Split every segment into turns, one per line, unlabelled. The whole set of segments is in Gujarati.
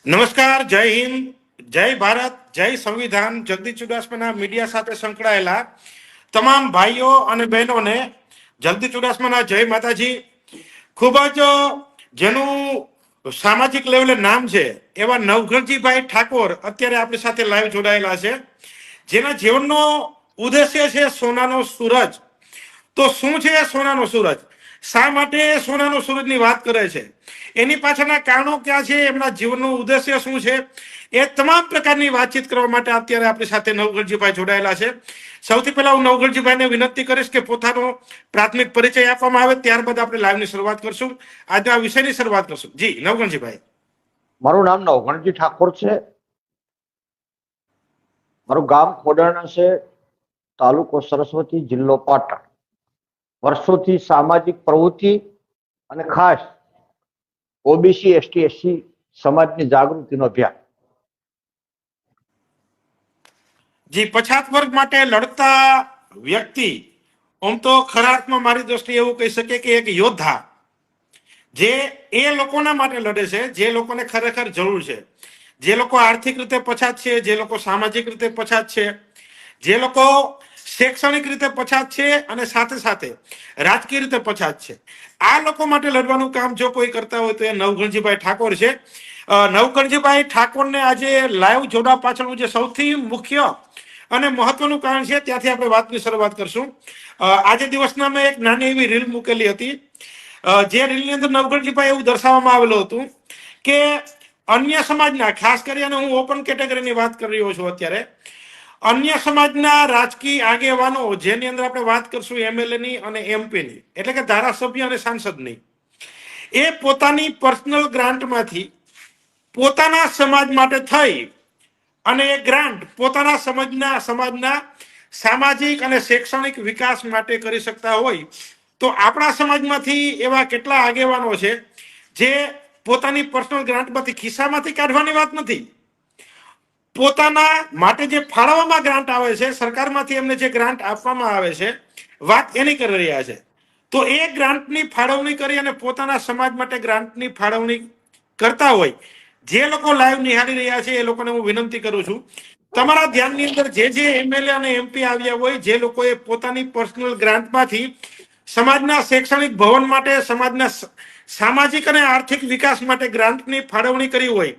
નમસ્કાર, જય હિન્દ, જય ભારત, જય સંવિધાન. જગદીશ ચુડાસમાના મીડિયા સાથે સંકળાયેલા તમામ ભાઈઓ અને બહેનોને જગદીશ ચુડાસમાના જય માતાજી. ખૂબ જ જેનું સામાજિક લેવલે નામ છે એવા નવઘણજીભાઈ ઠાકોર અત્યારે આપણી સાથે લાઈવ જોડાયેલા છે, જેના જીવનનો ઉદ્દેશ્ય છે સોનાનો સૂરજ. તો શું છે સોનાનો સૂરજ? શા માટે સોનાનો સૂરજની વાત કરે છે? એની પાછળના કારણો ક્યાં છે? એમના જીવનનું ઉદ્દેશ્ય શું છે? એ તમામ પ્રકારની વાતચીત કરવા માટે અત્યારે આપણી સાથે નવઘણજીભાઈ જોડાયેલા છે. સૌથી પહેલા હું નવઘણજીભાઈને વિનંતી કરીશ કે પોતાનો પ્રાથમિક પરિચય આપવામાં આવે, ત્યારબાદ આપણે લાઈવની શરૂઆત કરશું. આજના વિષયની શરૂઆત કરશું. જી નવઘણજીભાઈ.
મારું નામ નવઘણજી ઠાકોર છે. મારું ગામ ખોડાણા છે, તાલુકો સરસ્વતી, જિલ્લો પાટણ. વર્ષોથી સામાજિક પ્રવૃત્તિ અને ખાસ ઓબીસી એસટી એસસી સમાજની જાગૃતિનો અભિયાન.
જી, પછાત વર્ગ માટે લડતા વ્યક્તિ, આમ તો ખરા અર્થમાં મારી દ્રષ્ટિએ એવું કહી શકે કે એક યોદ્ધા, જે એ લોકોના માટે લડે છે જે લોકોને ખરેખર જરૂર છે, જે લોકો આર્થિક રીતે પછાત છે, જે લોકો સામાજિક રીતે પછાત છે, જે લોકો શૈક્ષણિક રીતે પછાત છે અને સાથે સાથે રાજકીય રીતે પછાત છે. આ લોકો માટે લડવાનું કામ જો કોઈ કરતા હોય તો એ નવઘણજીભાઈ ઠાકોર છે. નવઘણજીભાઈ ઠાકોરને આજે લાઈવ જોડવા પાછળનું જે સૌથી મુખ્ય અને મહત્વનું કારણ છે, ત્યાંથી આપણે વાતની શરૂઆત કરશું. આજે દિવસના મેં એક નાની એવી રીલ મૂકેલી હતી, જે રીલની અંદર નવઘણજીભાઈ એવું દર્શાવવામાં આવેલું હતું કે અન્ય સમાજના, ખાસ કરીને હું ઓપન કેટેગરીની વાત કરી રહ્યો છું અત્યારે, અન્ય સમાજના રાજકીય આગેવાનો, જેની અંદર આપણે વાત કરશું એમએલએ ની અને એમપી ની, એટલે કે ધારાસભ્ય અને સાંસદની, એ પોતાની પર્સનલ ગ્રાન્ટમાંથી પોતાના સમાજ માટે થઈ અને એ ગ્રાન્ટ પોતાના સમાજના સામાજિક અને શૈક્ષણિક વિકાસ માટે કરી શકતા હોય તો આપણા સમાજમાંથી એવા કેટલા આગેવાનો છે જે પોતાની પર્સનલ ગ્રાન્ટમાંથી, ખિસ્સામાંથી કાઢવાની વાત નથી, પોતાના માટે જે ફાળવવામાં ગ્રાન્ટ આવે છે, સરકારમાંથી એમને જે ગ્રાન્ટ આપવામાં આવે છે, વાત એની કરી રહ્યા છે. તો એ ગ્રાન્ટની ફાળવણી કરી અને પોતાના સમાજ માટે ગ્રાન્ટની ફાળવણી કરતા હોય જે લોકો લાઈવ નિહાળી રહ્યા છે, એ લોકોને હું વિનંતી કરું છું, તમારા ધ્યાનની અંદર જે એમએલએ અને એમપી આવ્યા હોય, જે લોકોએ પોતાની પર્સનલ ગ્રાન્ટમાંથી સમાજના શૈક્ષણિક ભવન માટે, સમાજના સામાજિક અને આર્થિક વિકાસ માટે ગ્રાન્ટની ફાળવણી કરી હોય,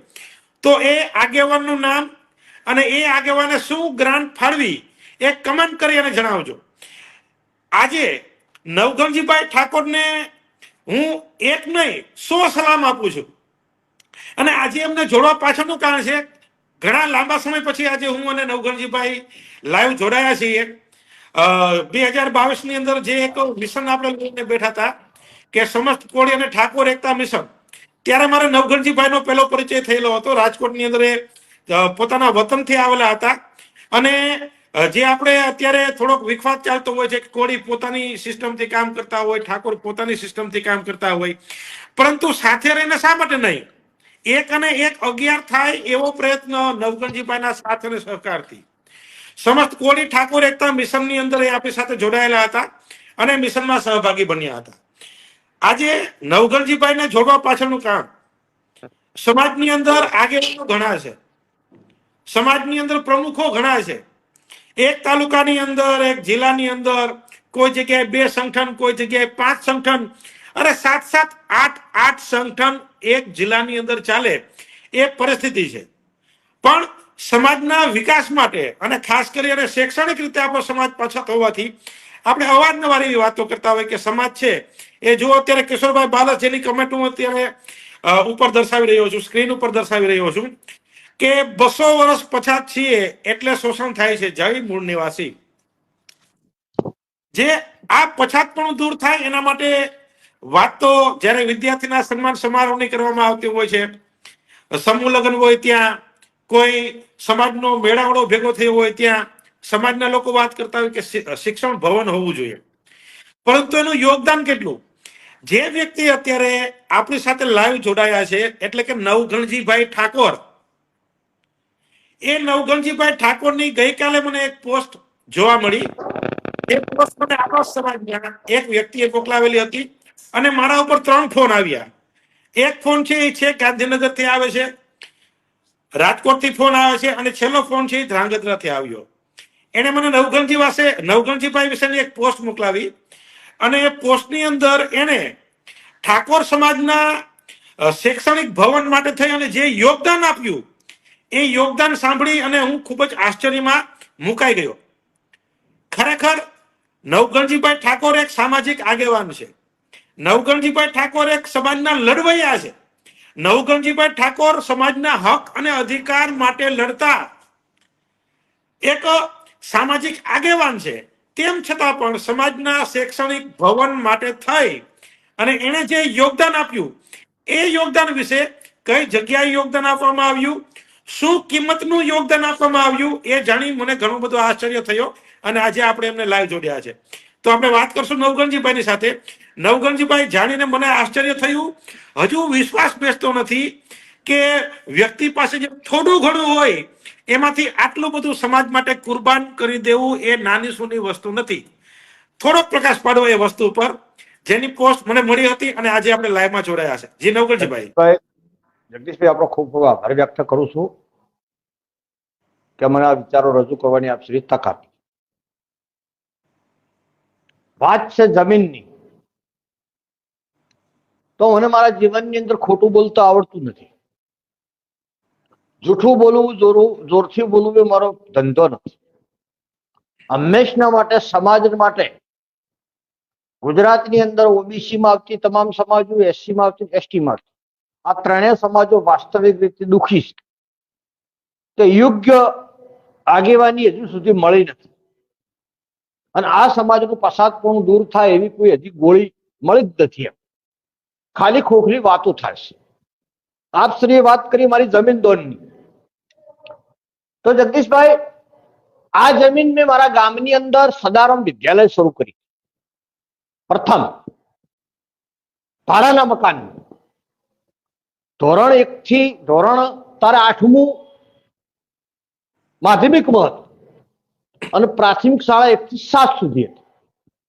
તો એ આગેવાનનું નામ અને એ આગેવાને શું ગ્રાન્ટ ફાળવી એ કમેન્ટ કરી અને જણાવજો. આજે નવઘણજીભાઈ ઠાકોરને હું એક નહીં 100 સલામ આપું છું. અને આજે એમને જોડવા પાછળનું કારણ છે, ઘણા લાંબા સમય પછી આજે હું અને નવઘણજીભાઈ લાઈવ જોડાયા છીએ. 2022 ની અંદર જે એક મિશન આપણે લઈને બેઠા હતા કે સમસ્ત કોળી અને ઠાકોર એકતા મિશન, ત્યારે મારે નવઘણજીભાઈનો પહેલો પરિચય થયેલો હતો. રાજકોટની અંદર એ પોતાના વતનથી આવેલા હતા અને જે આપણે અત્યારે થોડોક વિખવાદ ચાલતો હોય છે કે કોળી પોતાની સિસ્ટમથી કામ કરતા હોય, ઠાકોર પોતાની સિસ્ટમથી કામ કરતા હોય, પરંતુ સાથે રહીને શા માટે નહીં એક અને એક 11 થાય એવો પ્રયત્ન નવઘણજીભાઈના સાથ અને સહકારથી સમસ્ત કોળી ઠાકોર એકતા મિશનની અંદર એ આપણી સાથે જોડાયેલા હતા અને મિશનમાં સહભાગી બન્યા હતા. આજે નવઘણજીભાઈને જોડવા પાછળનું કામ, સમાજની અંદર આગેવાનો ઘણા છે, સમાજની અંદર પ્રમુખો ઘણા છે, એક તાલુકાની અંદર, એક જિલ્લાની અંદર કોઈ જગ્યાએ 2 સંગઠન, કોઈ જગ્યાએ 5 સંગઠન, અરે 7-7, 8-8 સંગઠન એક જિલ્લાની અંદર ચાલે એ પરિસ્થિતિ છે. પણ સમાજના વિકાસ માટે અને ખાસ કરીને શૈક્ષણિક રીતે આપણો સમાજ પછાત હોવાથી આપણે અવારનવાર એવી વાતો કરતા હોય કે સમાજ છે એ, જો અત્યારે કિશોરભાઈ બાલસ જેની કમેન્ટ હું અત્યારે ઉપર દર્શાવી રહ્યો છું, સ્ક્રીન ઉપર દર્શાવી રહ્યો છું, કે 200 વર્ષ પછાત છીએ એટલે શોષણ થાય છે. જય મૂળ નિવાસી, જે આ પછાતપણું દૂર થાય એના માટે વાત તો જ્યારે વિદ્યાર્થીના સન્માન સમારોહની કરવામાં આવતી હોય છે, સમૂહ લગ્ન હોય ત્યાં, કોઈ સમાજનો મેળાવડો ભેગો થયો હોય ત્યાં સમાજના લોકો વાત કરતા હોય કે શિક્ષણ ભવન હોવું જોઈએ, પરંતુ એનું યોગદાન કેટલું? જે વ્યક્તિ અત્યારે આપણી સાથે લાઈવ જોડાયા છે, એટલે કે નવઘણજીભાઈ ઠાકોર, એ નવઘણજીભાઈ ઠાકોરની ગઈકાલે મને એક પોસ્ટ જોવા મળી. એ પોસ્ટ મને આપણા સમાજના એક વ્યક્તિએ મોકલાવેલી હતી અને મારા ઉપર 3 ફોન આવ્યા. એક ફોન છે એ છે ગાંધીનગરથી આવે છે, રાજકોટથી ફોન આવે છે અને છેલ્લો ફોન છે એ ધ્રાંગધ્રાથી આવ્યો. એને મને નવઘણજીભાઈ વિશેની એક પોસ્ટ મોકલાવી અને એ પોસ્ટની અંદર એને ઠાકોર સમાજના શૈક્ષણિક ભવન માટે થઈ અને જે યોગદાન આપ્યું એ યોગદાન સાંભળી અને હું ખૂબ જ આશ્ચર્યમાં મુકાઈ ગયો. ખરેખર નવઘણજીભાઈ ઠાકોર એક સામાજિક આગેવાન છે. નવઘણજીભાઈ ઠાકોર એક સમાજના લડવૈયા છે. નવઘણજીભાઈ ઠાકોર સમાજના હક અને અધિકાર માટે લડતા એક સામાજિક આગેવાન છે. તેમ છતાં પણ સમાજના શૈક્ષણિક ભવન માટે થઈ અને એને જે યોગદાન આપ્યું એ યોગદાન વિશે કઈ જગ્યાએ યોગદાન આપવામાં આવ્યું, શું કિંમતનું યોગદાન આપવામાં આવ્યું એ જાણી મને ઘણો બધો આશ્ચર્ય થયો અને આજે આપણે એમને લાઈવ જોડ્યા છે. તો આપણે વાત કરશું નવઘણજીભાઈની સાથે. નવઘણજીભાઈ, જાણીને મને આશ્ચર્ય થયું, હજુ વિશ્વાસ બેસતો નથી કે વ્યક્તિ પાસે જે થોડું ઘણું હોય એમાંથી આટલું બધું સમાજ માટે કુરબાન કરી દેવું એ નાની સૂની વસ્તુ નથી. થોડોક પ્રકાશ પાડવો એ વસ્તુ પર, જેની પોસ્ટ મને મળી હતી અને આજે આપણે લાઈવમાં જોડાયા છે. જી નવઘણજીભાઈ.
જગદીશભાઈ, આપણો ખૂબ ખૂબ આભાર વ્યક્ત કરું છું કે મને આ વિચારો રજૂ કરવાની આપ શ્રી તક આપી. વાત છે જમીનની, તો મને મારા જીવનની અંદર ખોટું બોલતા આવડતું નથી. જૂઠું બોલવું, જોરથી બોલવું એ મારો ધંધો નથી. હંમેશના માટે સમાજ માટે, ગુજરાતની અંદર ઓબીસી માં આવતી તમામ સમાજો, એસસી માં આવતી, એસટી માં આવતી, આ ત્રણેય સમાજો વાસ્તવિક રીતે દુઃખી છે કે યોગ્ય આગેવાની હજુ સુધી મળી નથી અને આ સમાજનું પછાતપણું દૂર થાય એવી કોઈ હજી ગોળી મળી જ નથી. ખાલી ખોખલી વાતો થાય છે. આપ શ્રીએ વાત કરી મારી જમીન દોનની, તો જગદીશભાઈ, આ જમીન મેં મારા ગામની અંદર સદારામ વિદ્યાલય શરૂ કરી. પ્રથમ ભાડાના મકાન, ધોરણ 1 થી ધોરણ 8મું માધ્યમિકમાં હતું અને પ્રાથમિક શાળા 1 થી 7 સુધી હતી.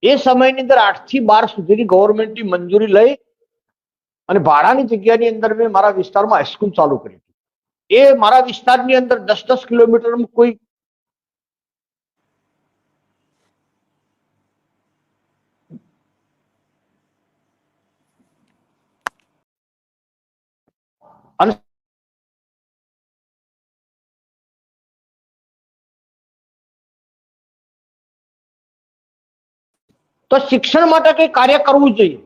એ સમયની અંદર 8 થી 12 સુધીની ગવર્મેન્ટની મંજૂરી લઈ અને ભાડાની જગ્યાની અંદર મેં મારા વિસ્તારમાં હાઈસ્કૂલ ચાલુ કરી. એ મારા વિસ્તારની અંદર 10-10 કિલોમીટરમાં કોઈ અને તો શિક્ષણ માટે કઈ કાર્ય કરવું જોઈએ,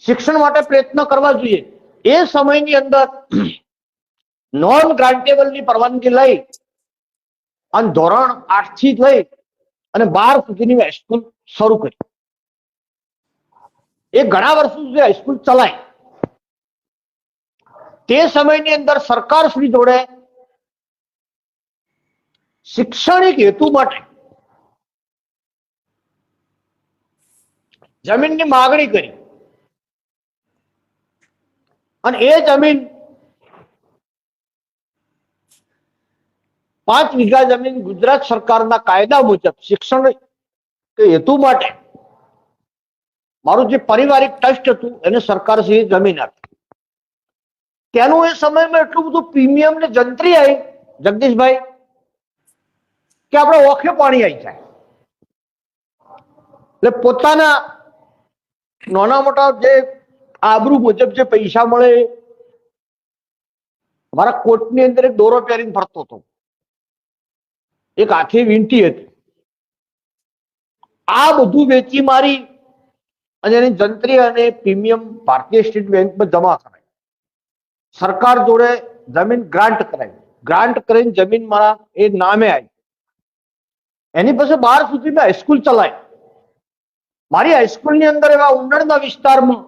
શિક્ષણ માટે પ્રયત્ન કરવા જોઈએ. એ સમયની અંદર નોન ગ્રાન્ટેબલની પરવાનગી લઈ અને ધોરણ 8 થી લઈ અને 12 સુધીની હાઈસ્કૂલ શરૂ કરી. એ ઘણા વર્ષો સુધી હાઈસ્કૂલ ચલાય. તે સમયની અંદર સરકાર શ્રી જોડે શૈક્ષણિક હેતુ માટે જમીનની માગણી કરી અને એ જમીન 5 વીઘા જમીન ગુજરાત સરકારના કાયદા મુજબ શિક્ષણ હેતુ માટે મારું જે પારિવારિક ટ્રસ્ટ હતું એને સરકાર શ્રી જમીન આપી. તેનું એ સમયમાં એટલું બધું પ્રીમિયમ ને જંત્રી આવી જગદીશભાઈ કે આપણે ઓખે પાણી આવી જાય. એટલે પોતાના નાના મોટા જે આબરૂ મુજબ જે પૈસા મળે, મારા કોટની અંદર એક દોરો પહેરીને ફરતો હતો, એક હાથે વીંટી હતી. આ બધું વેચી મારી અને એની જંત્રી અને પ્રીમિયમ ભારતીય સ્ટેટ બેંકમાં જમા કરાય. સરકાર જોડે જમીન ગ્રાન્ટ કરાવી. ગ્રાન્ટ કરીને જમીન મારા એ નામે આવી. એની પાસે 12 સુધી મેં હાઈસ્કૂલ ચલાવી. મારી હાઈસ્કૂલની અંદર એવા ઉંડણના વિસ્તારમાં,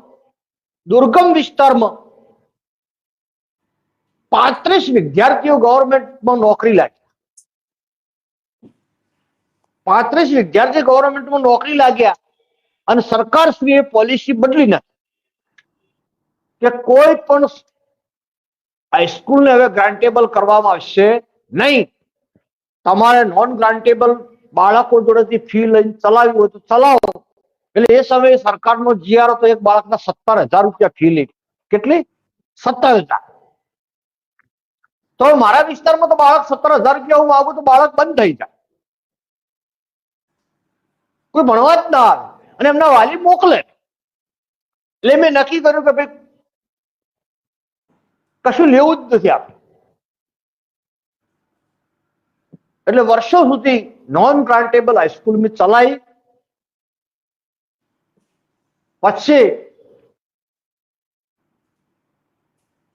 દુર્ગમ વિસ્તારમાં 35 વિદ્યાર્થીઓ ગવર્મેન્ટમાં નોકરી લાગ્યા. 35 વિદ્યાર્થી ગવર્મેન્ટમાં નોકરી લાગ્યા અને સરકારશ્રીએ પોલિસી બદલી નાખી કે કોઈ પણ હાઈસ્કૂલને હવે ગ્રાન્ટેબલ કરવામાં આવશે નહીં. તમારે નોન ગ્રાન્ટેબલ બાળકો જોડેથી ફી લઈને ચલાવી હોય તો ચલાવો. એટલે એ સમયે સરકારનો જીઆર હતો, એક બાળકના 17,000 રૂપિયા ફી લે. કેટલી? 17,000. તો મારા વિસ્તારમાં તો બાળક 17,000 રૂપિયા હું માગું તો બાળક બંધ થઈ જાય, કોઈ ભણવા જ ના આવે અને એમના વાલી મોકલે. એટલે મેં નક્કી કર્યું કે ભાઈ કશું લેવું જ નથી આપણે. એટલે વર્ષો સુધી નોન ગ્રાન્ટેબલ હાઈસ્કૂલ મેં ચલાવી. પછી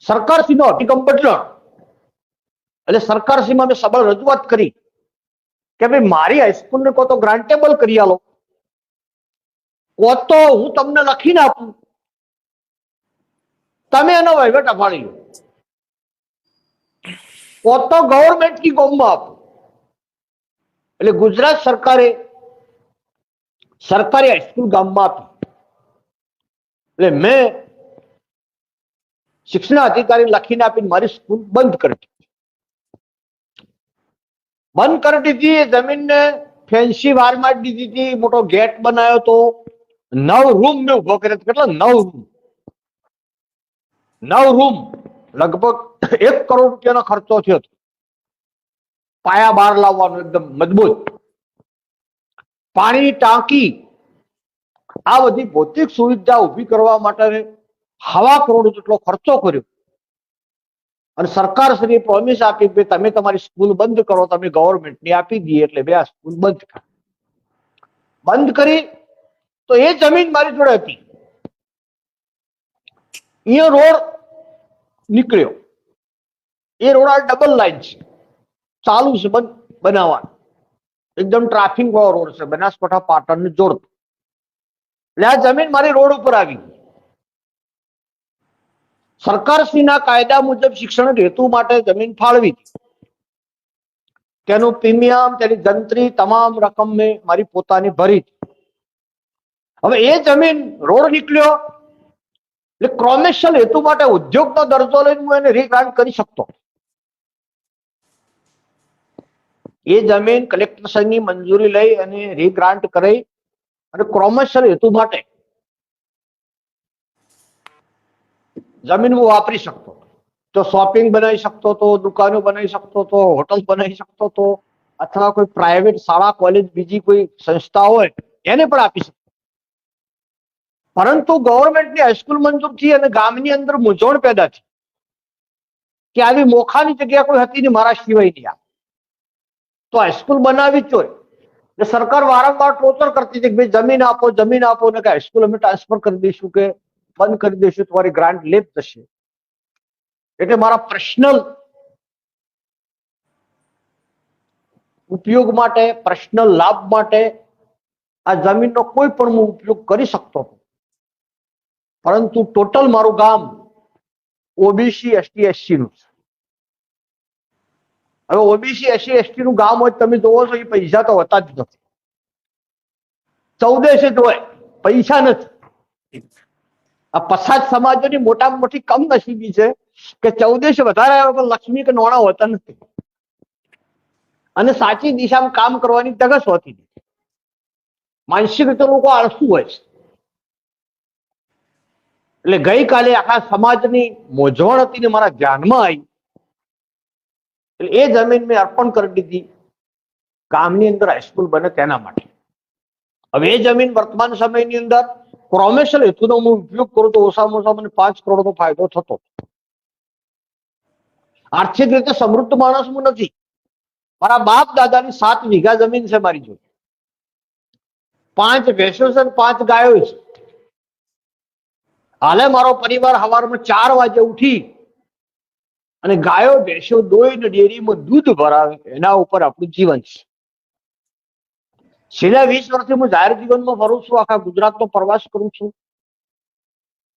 સરકારશ્રીનો અભિગમ બદલો. એટલે સરકારશ્રીમાં મેં સબળ રજૂઆત કરી કે ભાઈ મારી હાઈસ્કૂલને કો તો ગ્રાન્ટેબલ કરી આલો, કો તો હું તમને લખીને આપું, તમે એનો વહીવટ અપાડી લો, કો તો ગવર્મેન્ટ કી ગોમમાં આપો. એટલે ગુજરાત સરકારે સરકારી હાઈસ્કૂલ ગામમાં આપી. એટલે મેં શિક્ષણ અધિકારી લખીને આપીને મારી સ્કૂલ બંધ કરી દીધી. બંધ કરી દીધી. જમીનને ફેન્સી વાર મારી દીધી હતી, મોટો ગેટ બનાવ્યો તો, 9 રૂમ મેં ઉભો કર્યો. કેટલા? 9 રૂમ. 9 રૂમ લગભગ 1 કરોડ રૂપિયાનો ખર્ચો થયો હતો. પાયા બહાર લાવવાનો એકદમ મજબૂત, પાણીની ટાંકી, આ બધી ભૌતિક સુવિધા ઉભી કરવા માટે 1.25 કરોડ જેટલો ખર્ચો કર્યો. અને સરકારશ્રીએ પ્રોમિસ આપી કે તમે તમારી સ્કૂલ બંધ કરો, તમે ગવર્મેન્ટને આપી દઈએ. એટલે બે આ સ્કૂલ બંધ કરી. બંધ કરી તો એ જમીન મારી જોડે હતી. અહીંયા રોડ નીકળ્યો. એ રોડ આ ડબલ લાઈન છે, ચાલુ છે બનાવવાનો, એકદમ ટ્રાફિક વાળો રોડ છે, બનાસકાંઠા પાટણને જોડતો. એટલે આ જમીન મારી રોડ ઉપર આવી. સરકારશ્રીના કાયદા મુજબ શિક્ષણ હેતુ માટે જમીન ફાળવી, તેનું પ્રીમિયમ, તેની ગંતરી, તમામ રકમ મેં મારી પોતાની ભરી. હવે એ જમીન રોડ નીકળ્યો એટલે કોમર્શિયલ હેતુ માટે ઉદ્યોગનો દરજ્જો લઈને હું એને રીગ્રાન્ટ કરી શકતો. એ જમીન કલેક્ટરશ્રીની મંજૂરી લઈ અને રીગ્રાન્ટ કરી અને કોમર્શિયલ હેતુ માટે જમીન હું વાપરી શકતો. તો શોપિંગ બનાવી શકતો હતો, દુકાનો બનાવી શકતો હતો, હોટલ બનાવી શકતો હતો, અથવા કોઈ પ્રાઇવેટ શાળા કોલેજ બીજી કોઈ સંસ્થા હોય એને પણ આપી શકતો. પરંતુ ગવર્મેન્ટની હાઈસ્કૂલ મંજૂર થઈ અને ગામની અંદર મૂંઝવણ પેદા થઈ કે આવી મોખાની જગ્યા કોઈ હતી ને મારા સિવાય નહીં. તો હાઈસ્કૂલ બનાવી જ હોય. એટલે સરકાર વારંવાર ટોચર કરતી હતી કે ભાઈ જમીન આપો, જમીન આપો, ને કે હાઈસ્કૂલ અમે ટ્રાન્સફર કરી દઈશું કે બંધ કરી દઈશું, તમારી ગ્રાન્ટ લેપ થશે. એટલે મારા પર્સનલ ઉપયોગ માટે, પર્સનલ લાભ માટે આ જમીનનો કોઈ પણ હું ઉપયોગ કરી શકતો હતો. પરંતુ ટોટલ મારું ગામ ઓબીસી એસટી એસસી નું છે. હવે ઓબીસી એસસી એસટી નું ગામ હોય તમે જોવો છો, એ પૈસા તો હોતા જ નથી. 14 જ હોય, પૈસા નથી. આ પછાત સમાજોની મોટામાં મોટી કમનસીબી છે કે 14 વધારે આવે પણ લક્ષ્મી કે નોણા હોતા નથી અને સાચી દિશામાં કામ કરવાની ધગશ હોતી નથી. માનસિક રીતે લોકો આળસુ હોય છે. એટલે ગઈકાલે આખા સમાજની મૂંઝવણ હતી ને મારા ધ્યાનમાં આવી. એટલે એ જમીન મેં અર્પણ કરી દીધી ગામની અંદર હાઈસ્કૂલ બને તેના માટે. હવે એ જમીન વર્તમાન સમયની અંદર કોમર્શિયલ હેતુનો હું ઉપયોગ કરું તો ઓછામાં ઓછા મને 5 કરોડનો ફાયદો થતો. આર્થિક રીતે સમૃદ્ધ માણસ હું નથી. મારા બાપ દાદાની 7 વીઘા જમીન છે મારી જોડે, 5 ભેંસો છે, 5 ગાયો છે. હાલે મારો પરિવાર સવારમાં 4 વાગે ઉઠી અને ગાયો ભેંસો દોઈને ડેરીમાં દૂધ ભરાવે, એના ઉપર આપણું જીવન છે. છેલ્લા 20 વર્ષથી હું જાહેર જીવનમાં ફરું છું, આખા ગુજરાતનો પ્રવાસ કરું છું.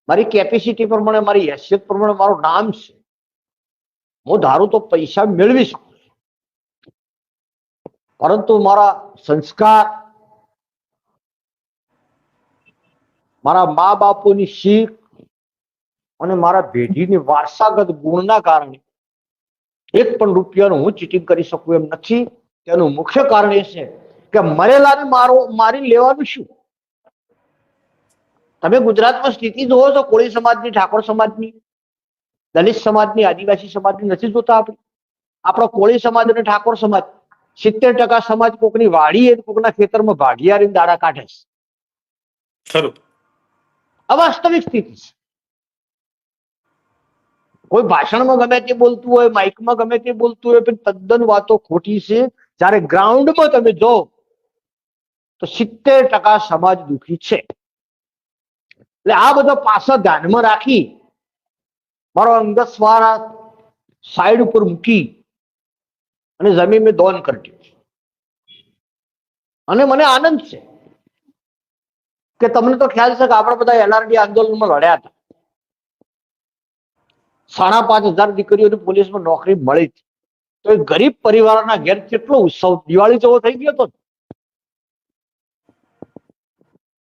મારી કેપેસિટી પ્રમાણે, મારી હેસિયત પ્રમાણે મારું નામ છે. હું ધારું તો પૈસા મેળવી શકું છું, પરંતુ મારા સંસ્કાર, મારા મા બાપુની શીખ અને મારા પેઢીની વારસાગત ગુણના કારણે 1 પણ રૂપિયાનું હું ચીટિંગ કરી શકું એમ નથી. તેનું મુખ્ય કારણ એ છે કે મરેલાને મારી લેવાનું શું? તમે ગુજરાતમાં સ્થિતિ જોવો છો, કોળી સમાજની, ઠાકોર સમાજની, દલિત સમાજની, આદિવાસી સમાજની નથી જોતા આપણે? આપણો કોળી સમાજ અને ઠાકોર સમાજ 70% સમાજ કોકની વાડી કોકના ખેતરમાં ભાગિયારી દાડા કાઢે છે.
ખરું.
અવાસ્તવિક સ્થિતિ છે. કોઈ ભાષણમાં ગમે તે બોલતું હોય, માઇકમાં ગમે તે બોલતું હોય, પણ તદ્દન વાતો ખોટી છે. જ્યારે ગ્રાઉન્ડમાં તમે જો તો 70% સમાજ દુઃખી છે. એટલે આ બધો પાછો ધ્યાનમાં રાખી મારો અંગત સ્વાર સાઈડ ઉપર મૂકી અને જમીન મેં દોન કરી દીધી. અને મને આનંદ છે કે તમને તો ખ્યાલ છે કે આપણે બધા એલઆરડી આંદોલનમાં લડ્યા હતા. 5,500 દીકરીઓને પોલીસમાં નોકરી મળી હતી. તો એ ગરીબ પરિવારના ઘેર કેટલો ઉત્સવ દિવાળી જેવો થઈ ગયો હતો.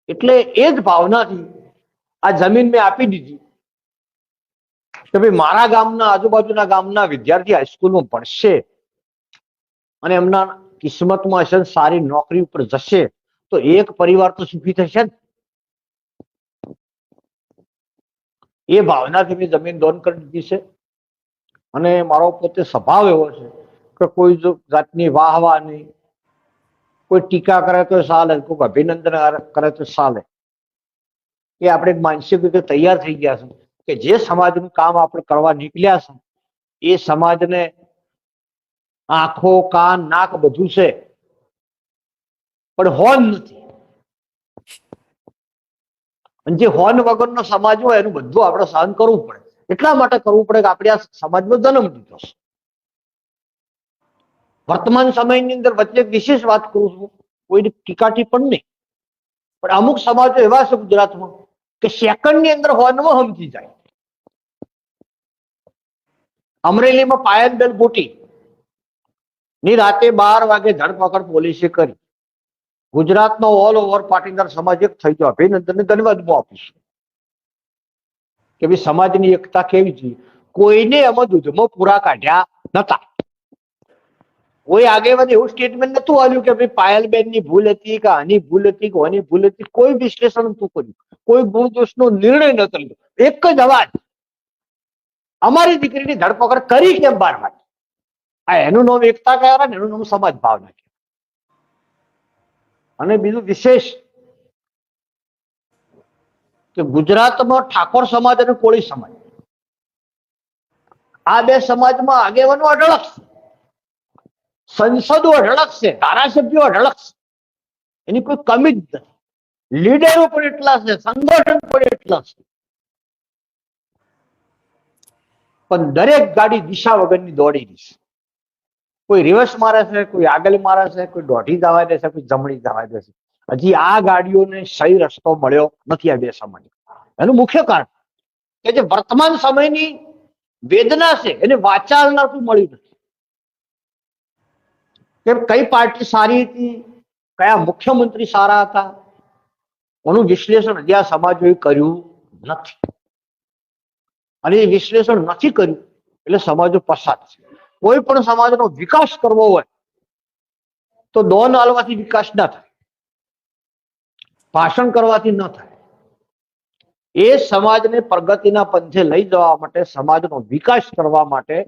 એટલે એ જ ભાવનાથી આ જમીન મેં આપી દીધી કે ભાઈ મારા ગામના આજુબાજુના ગામના વિદ્યાર્થી હાઈસ્કૂલમાં ભણશે અને એમના કિસ્મતમાં હશે સારી નોકરી ઉપર જશે તો એક પરિવાર તો સુખી થશે ને. એ ભાવનાથી મેં જમીન દોન કરી દીધી છે. અને મારો પોતે સ્વભાવ એવો છે કે કોઈ જો જાતની વાહવા નહીં, કોઈ ટીકા કરે તો ચાલે, કોઈ અભિનંદન કરે તો ચાલે. એ આપણે માનસિક રીતે તૈયાર થઈ ગયા છે કે જે સમાજનું કામ આપણે કરવા નીકળ્યા છે એ સમાજને આંખો, કાન, નાક બધું છે પણ હોન નથી. અને જે હોન વગરનો સમાજ હોય એનું બધું આપણે સહન કરવું પડે. એટલા માટે કરવું પડે કે આપણે આ સમાજમાં જન્મ લીધો છે. વર્તમાન સમયની અંદર વચ્ચે વિશેષ વાત કરું છું, કોઈની ટીકા ટિપ્પણી નહીં, પણ અમુક સમાજો એવા છે ગુજરાતમાં કે સેકન્ડની અંદર હોનમાં સમજી જાય. અમરેલીમાં પાયલબેન ગોટી ની રાતે 12 વાગે ધરપકડ પોલીસે કરી. ગુજરાતનો ઓલ ઓવર પાટીદાર સમાજ એક થઈ ગયો. અભિનંદન ધન્યવાદ હું આપું છું કે ભાઈ સમાજની એકતા કેવી છે. કોઈને એમાં દૂધમાં પૂરા કાઢ્યા નતા. કોઈ આગેવાન એવું સ્ટેટમેન્ટ નતું આવ્યું કે ભાઈ પાયલબેન ની ભૂલ હતી કે આની ભૂલ હતી કે આની ભૂલ હતી. કોઈ વિશ્લેષણ નતું કર્યું, કોઈ ગુણ દોષનો નિર્ણય નતો લીધો. એક જ અવાજ, અમારી દીકરીની ધરપકડ કરી કેમ 12 વાગે. આ એનું નામ એકતા કહેવાય ને, એનું નામ સમાજ ભાવના કહેવાય. અને બીજું વિશેષ કે ગુજરાતમાં ઠાકોર સમાજ અને કોળી સમાજ આ બે સમાજમાં આગેવાનો અઢળક છે, સંસદો અઢળક છે, ધારાસભ્યો અઢળક છે. એની કોઈ કમી જ નથી. લીડરો પણ એટલા છે, સંગઠન પણ એટલા છે. પણ દરેક ગાડી દિશા વગરની દોડી રહી છે. કોઈ રિવર્સ મારે છે, કોઈ આગળ મારે છે, કોઈ દોઢી જવા દે છે, કોઈ જમણી જવા દે છે. હજી આ ગાડીઓને સહી રસ્તો મળ્યો નથી આ બે સમાજ. એનું મુખ્ય કારણ કે જે વર્તમાન સમયની વેદના છે એને વાચાલનાતું મળ્યું નથી. કે કઈ પાર્ટી સારી હતી, કયા મુખ્યમંત્રી સારા હતા, એનું વિશ્લેષણ હજી આ સમાજોએ કર્યું નથી. અને એ વિશ્લેષણ નથી કર્યું એટલે સમાજો પસાર છે. કોઈ પણ સમાજનો વિકાસ કરવો હોય તો દોન હાલવાથી વિકાસ ના થાય, ભાષણ કરવાથી ન થાય. એ સમાજને પ્રગતિના પંથે લઈ જવા માટે, સમાજનો વિકાસ કરવા માટે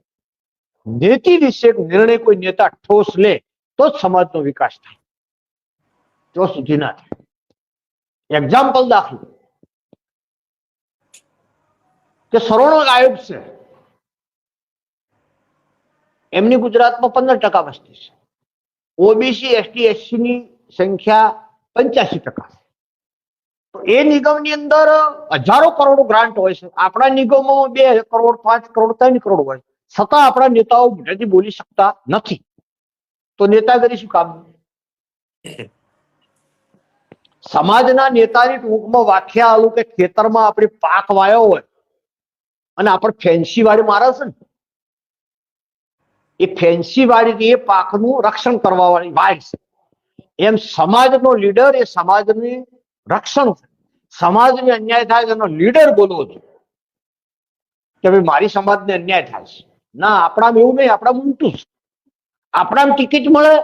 નીતિ વિશે નિર્ણય કોઈ નેતા ઠોસ લે તો જ સમાજનો વિકાસ થાય, તો સુધી ના થાય. એક્ઝામ્પલ દાખલ કે સરોણ આયોગ છે, એમની ગુજરાતમાં 15% વસ્તી છે. ઓબીસી, એસટી, એસસી ની સંખ્યા 85%. તો એ નિગમની અંદર હજારો કરોડો ગ્રાન્ટ હોય છે. આપણા નિગમોમાં 2 કરોડ, 5 કરોડ, 3 કરોડ હોય, છતાં આપણા નેતાઓ મોઢેથી બોલી શકતા નથી. તો નેતાગીરી શું કામ? સમાજના નેતાની ટૂંકમાં વ્યાખ્યા આલું કે ખેતરમાં આપણે પાક વાયો હોય અને આપણે ફેન્સી વાળી મારે છે ને, એ ફેન્સી વાળી એ પાકનું રક્ષણ કરવા વાળી વાય છે. એમ સમાજનો લીડર એ સમાજની રક્ષણ છે. સમાજને અન્યાય થાય એનો લીડર બોલવો જોઈએ કે ભાઈ મારી સમાજને અન્યાય થાય છે. ના, આપણામાં એવું નહીં, આપણામાં ઊંટું છે. આપણામાં ટિકિટ મળે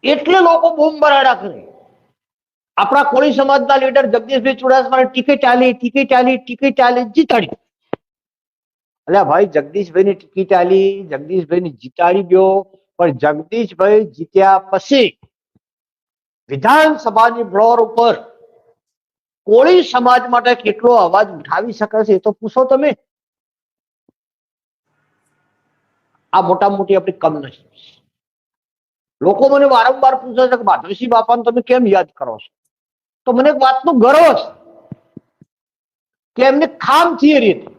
એટલે લોકો બૂમ બરાડા કરે. આપણા કોળી સમાજના લીડર જગદીશભાઈ ચુડાસમાને ટિકિટ આલી જીતાડી. એટલે ભાઈ જગદીશભાઈની ટિકિટ આલી, જગદીશભાઈને જીતાડી ગયો, પણ જગદીશભાઈ જીત્યા પછી વિધાનસભાની ફ્લોર ઉપર કોળી સમાજ માટે કેટલો અવાજ ઉઠાવી શકે છે એ તો પૂછો તમે. આ મોટા મોટી આપણી કમનસીબ. લોકો મને વારંવાર પૂછે છે કે માધવસિંહ બાપાને તમે કેમ યાદ કરો છો? તો મને એક વાતનો ગર્વ છે કે એમને ખામ થિયરી હતી.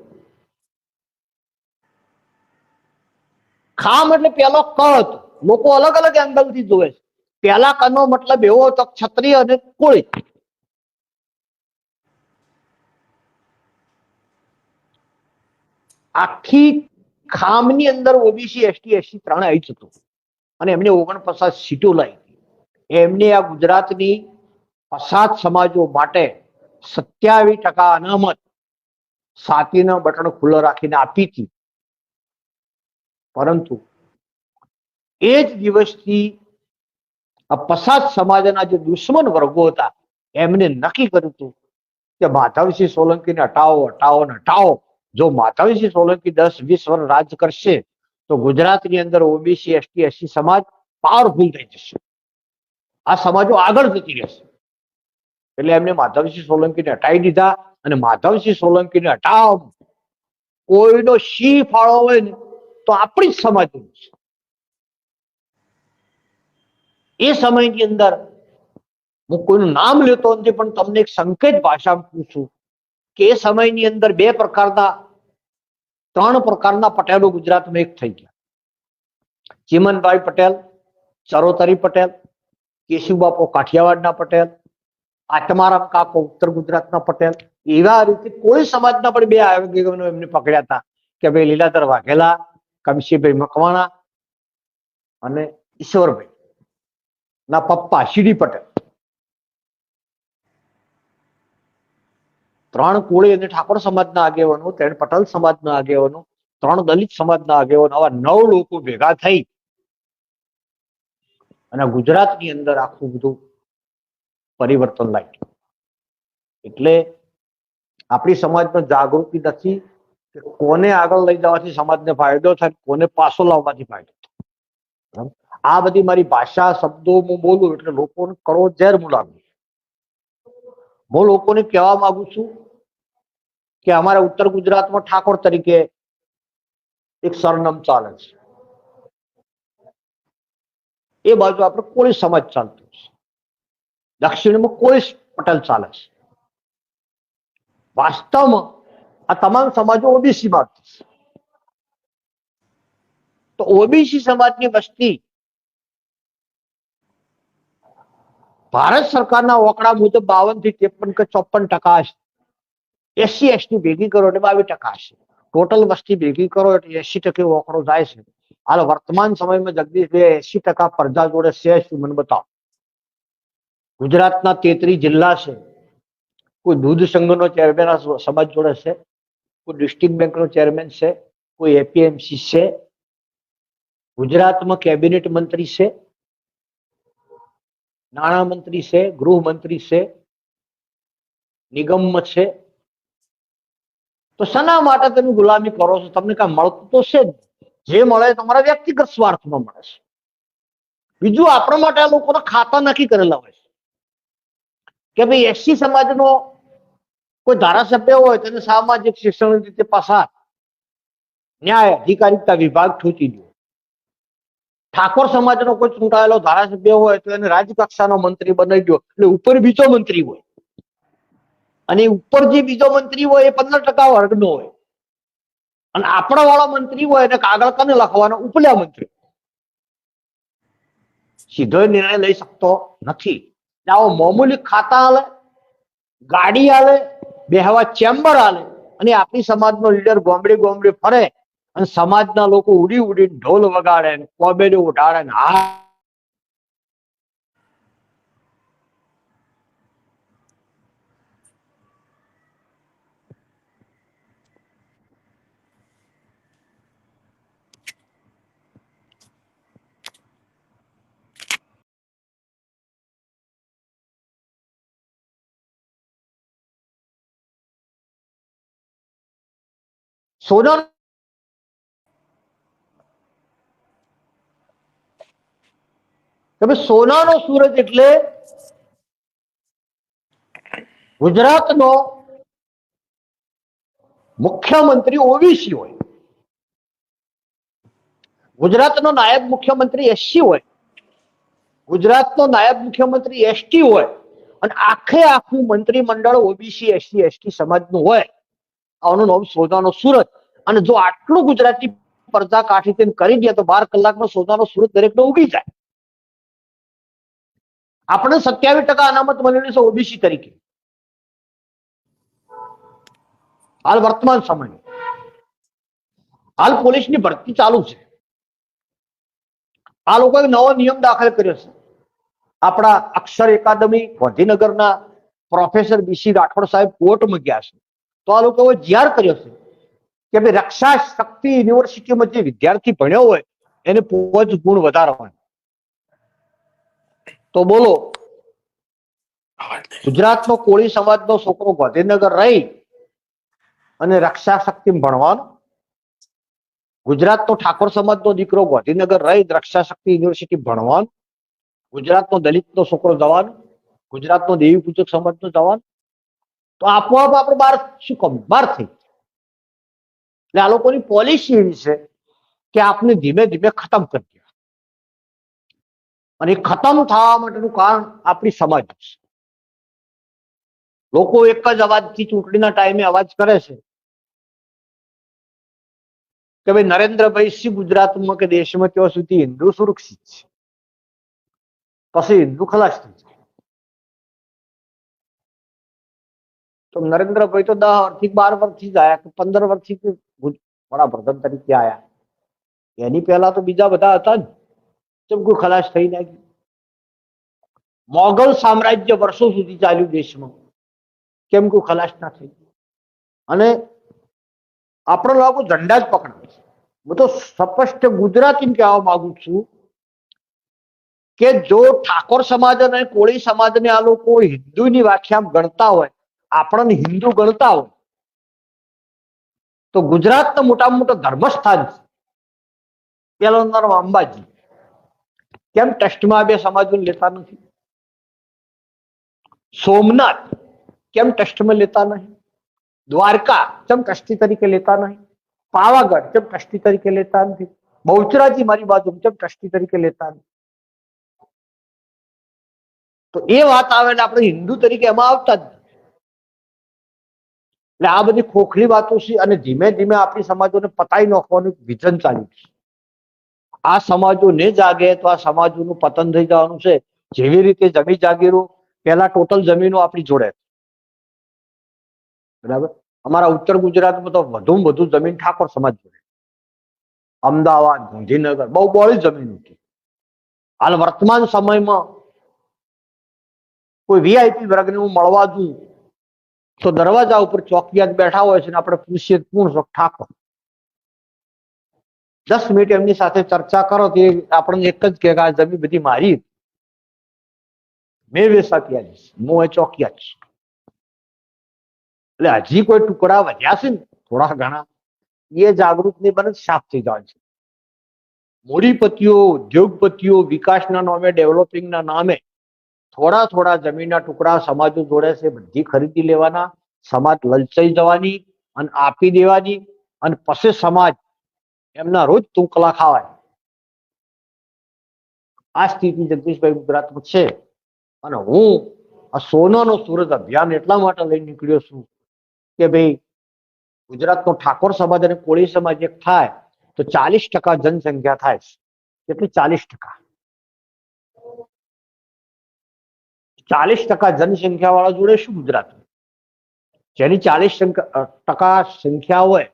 ખામ એટલે પેલો ક હતો. લોકો અલગ અલગ એંગલથી જોવે છે. પેલા કનો મતલબ એવો હતો ક્ષત્રિય અને કોળી. આખી ખામની અંદર ઓબીસી એસટી એસસી 3 આવી જતું અને એમને 49 સીટો લાવી. એમને આ ગુજરાતની પછાત સમાજો માટે 27% અનામત સાતીના બટન ખુલ્લો રાખીને આપી હતી. પરંતુ એ જ દિવસથી આ પછાત સમાજના જે દુશ્મન વર્ગો હતા એમને નક્કી કર્યું હતું કે માધવસિંહ સોલંકીને હટાવો હટાવો ને હટાવો. જો માધવસિંહ સોલંકી 10-20 વર્ષ રાજ કરશે તો ગુજરાતની અંદર ઓબીસી એસટી એસસી સમાજ પાવરફુલ થઈ જશે. આ સમાજો આગળ જતી રહેશે. એટલે એમને માધવસિંહ સોલંકીને હટાવી દીધા. અને માધવસિંહ સોલંકીને હટાવ કોઈનો શી ફાળો હોય ને તો આપણી જ સમાજનો છે. એ સમયની અંદર હું કોઈનું નામ લેતો નથી પણ તમને એક સંકેત ભાષામાં પૂછું કે એ સમયની અંદર 3 પ્રકારના પટેલો ગુજરાતમાં એક થઈ ગયા. ચીમનભાઈ પટેલ, ચરોતરી પટેલ, કેશુબાપુ કાઠિયાવાડના પટેલ, આત્મારામ કાકો ઉત્તર ગુજરાતના પટેલ. એવા રીતે કોળી સમાજના પણ 2 આગેવાનો એમને પકડ્યા હતા કે ભાઈ લીલાધર વાઘેલા, કમશીભાઈ મકવાણા અને ઈશ્વરભાઈ ના પપ્પા સીડી પટેલ. 3 કોળી અને ઠાકોર સમાજના આગેવાનો, 3 પટેલ સમાજના આગેવાનો, 3 દલિત સમાજના આગેવાનો, આવા 9 લોકો ભેગા થઈ અને ગુજરાતની અંદર આખું બધું પરિવર્તન લાવ્યું. એટલે આપણી સમાજમાં જાગૃતિ નથી કે કોને આગળ લઈ જવાથી સમાજને ફાયદો થાય, કોને પાછો લાવવાથી ફાયદો થાય. આ બધી મારી ભાષા શબ્દો હું બોલું એટલે લોકોને કરો ઝેર હું લાગુ. હું લોકોને કહેવા માંગુ છું કે અમારા ઉત્તર ગુજરાતમાં ઠાકોર તરીકે એક સરનામ ચાલે છે. એ બાજુ આપણે કોળી સમાજ ચાલતો છે. દક્ષિણમાં કોળી પટેલ ચાલે છે. વાસ્તવમાં આ તમામ સમાજો ઓબીસીમાં છે. તો ઓબીસી સમાજની વસ્તી ભારત સરકારના આંકડા મુજબ 52 થી 53 કે 54% છે. એસસી એસટી ભેગી કરો એટલે 22% છે. ટોટલ વસ્તી ભેગી કરો એટલે 80% આંકડો જાય છે. હાલ વર્તમાન સમયમાં જગદીશભાઈ 80% પ્રજા જોડે છે શું મને બતાવો. ગુજરાતના 33 જિલ્લા છે. કોઈ દૂધ સંઘનો ચેરમેન સમાજ જોડે છે, કોઈ ડિસ્ટ્રિક્ટ બેંકનો ચેરમેન છે, કોઈ એપીએમસી છે. ગુજરાતમાં કેબિનેટ મંત્રી છે, નાણામંત્રી છે, ગૃહમંત્રી છે, નિગમમાં છે. તો શના માટે તમે ગુલામી કરો છો? તમને કઈ મળતું તો છે જ. જે મળે તમારા વ્યક્તિગત સ્વાર્થમાં મળે છે. બીજું આપણા માટે આ લોકોના ખાતા નક્કી કરેલા હોય છે કે ભાઈ એસસી સમાજનો કોઈ ધારાસભ્ય હોય તેને સામાજિક શિક્ષણ રીતે પસાર ન્યાય અધિકારિતા વિભાગ ઠૂંચી દો. ઠાકોર સમાજનો કોઈ ચૂંટાયેલો ધારાસભ્ય હોય તો એને રાજકક્ષાનો મંત્રી બનાવી દો. એટલે ઉપર બીજો મંત્રી હોય અને ઉપર જે બીજો મંત્રી હોય એ 15% વર્ગનો હોય અને આપણા વાળો મંત્રી હોય એને કાગળ કને લખવાનો? ઉપલા મંત્રી. સીધો નિર્ણય લઈ શકતો નથી. આવો મામૂલી ખાતા હાલે, ગાડી હાલે, બેહવા ચેમ્બર હાલે અને આપણી સમાજનો લીડર ગોમડે ગોમડે ફરે અને સમાજના લોકો ઉડી ઉડીને ઢોલ વગાડે, કોબેડે ઉઠાડે ને હા સોના તમે સોનાનો સૂરજ એટલે ગુજરાતનો મુખ્યમંત્રી ઓબીસી હોય, ગુજરાતનો નાયબ મુખ્યમંત્રી એસસી હોય, ગુજરાતનો નાયબ મુખ્યમંત્રી એસટી હોય અને આખું મંત્રીમંડળ ઓબીસી એસસી એસટી સમાજનું હોય. આનું નામ સોનાનો સૂરજ. અને જો આટલું ગુજરાતી પડદા કાઠી તેને કરી દે તો 12 કલાકનો સોનાનો સૂરજ દરેકને ઉગી જાય. આપણે 27% અનામત મળેલી છે ઓબીસી તરીકે હાલ વર્તમાન સમય. હાલ પોલીસની ભરતી ચાલુ છે. આ લોકોએ નવો નિયમ દાખલ કર્યો છે. આપણા અક્ષર એકાદમી ગાંધીનગરના પ્રોફેસર બીસી રાઠોડ સાહેબ કોર્ટમાં ગયા છે. તો આ લોકોએ જીઆર કર્યો છે કે ભાઈ રક્ષા શક્તિ યુનિવર્સિટીમાં જે વિદ્યાર્થી ભણ્યો હોય એને 5 ગુણ વધારવાના. તો બોલો, ગુજરાતનો કોળી સમાજનો છોકરો ગાંધીનગર રહી અને રક્ષા શક્તિ ભણવાનો, ગુજરાતનો ઠાકોર સમાજનો દીકરો ગાંધીનગર રહી રક્ષા શક્તિ યુનિવર્સિટી ભણવાનું, ગુજરાતનો દલિતનો છોકરો જવાનો, ગુજરાતનો દેવી પૂજક સમાજનો જવાનો, તો આપોઆપ આપણે બહાર થઈ. એટલે આ લોકોની પોલિસી એવી છે કે આપને ધીમે ધીમે ખતમ કરી દે. અને એ ખતમ થવા માટેનું કારણ આપણી સમાજ છે. લોકો એક જ અવાજથી ચૂંટણીના ટાઈમે અવાજ કરે છે કે ભાઈ નરેન્દ્રભાઈ સિંહ ગુજરાતમાં કે દેશમાં ત્યાં સુધી હિન્દુ સુરક્ષિત છે, પછી હિન્દુ ખલાસ થઈ જાય. તો નરેન્દ્રભાઈ તો 10 વર્ષથી 12 વર્ષથી જ આયા, 15 વર્ષથી વડાપ્રધાન તરીકે આયા. એની પહેલા તો બીજા બધા હતા ને, કેમ કોઈ ખલાસ થઈ ના ગયું? મોગલ સામ્રાજ્ય વર્ષો સુધી ચાલ્યું દેશમાં, કેમ કોઈ ખલાસ ના થઈ? અને આપણો લોકો ઝંડા જ પકડે છે. હું તો સ્પષ્ટ ગુજરાતી કહેવા માંગુ છું કે જો ઠાકોર સમાજ અને કોળી સમાજને આ લોકો હિન્દુની વ્યાખ્યા ગણતા હોય, આપણને હિન્દુ ગણતા હોય, તો ગુજરાતનું મોટામાં મોટું ધર્મસ્થાન છે પેલું નામ અંબાજી. કેમ ટેસ્ટમાં બે સમાજોને લેતા નથી? સોમનાથ કેમ ટેસ્ટમાં લેતા નહીં? દ્વારકા કેમ ટ્રસ્ટી તરીકે લેતા નહીં? પાવાગઢ કેમ ટ્રસ્ટી તરીકે લેતા નથી? બહુચરાજી મારી બાજુ કેમ ટ્રસ્ટી તરીકે લેતા નથી? તો એ વાત આવે એટલે આપણે હિન્દુ તરીકે એમાં આવતા જ. એટલે આ બધી ખોખલી વાતો છે અને ધીમે ધીમે આપણી સમાજોને પતાઈ નાખવાનું વિઝન ચાલ્યું છે. આ સમાજો ને જાગે તો આ સમાજોનું પતન થઈ જવાનું છે. જેવી રીતે જમીન જાગીરો પહેલા ટોટલ જમીનો આપણી જોડે, બરાબર? અમારા ઉત્તર ગુજરાતમાં તો વધુમાં વધુ જમીન ઠાકોર સમાજ જોડે. અમદાવાદ, ગાંધીનગર બહુ બહોળી જમીન હતી. હાલ વર્તમાન સમયમાં કોઈ વીઆઈપી વર્ગને હું મળવા દઉં તો દરવાજા ઉપર ચોકિયાત બેઠા હોય છે ને આપણે પૂછીએ કોણ છો? ઠાકોર. 10 મિનિટ એમની સાથે ચર્ચા કરો તો આપણને એક જ કે આ જમીન બધી મારી, મેં વેસાતી, હું એ ચોકિયાત છું. એટલે હજી કોઈ ટુકડા વધ્યા છે ને થોડા ઘણા, એ જાગૃત નહીં બને, સાફ થઈ જાય છે. મૂડીપતિઓ, ઉદ્યોગપતિઓ વિકાસના નામે, ડેવલપિંગના નામે થોડા થોડા જમીનના ટુકડા સમાજો જોડે છે, બધી ખરીદી લેવાના, સમાજ લલચાઈ જવાની અને આપી દેવાની, અને પછી સમાજ એમના રોજ તુકલા ખાવાય. આ સ્થિતિ જગદીશભાઈ ગુજરાતમાં છે. અને હું આ સોનાનો સૂરજ અભિયાન એટલા માટે લઈને નીકળ્યો છું કે ભાઈ ગુજરાતનો ઠાકોર સમાજ અને કોળી સમાજ એક થાય તો 40% જનસંખ્યા થાય છે. કેટલી? 40%. 40% જનસંખ્યા વાળા જોડે શું ગુજરાત? જેની 40% સંખ્યા હોય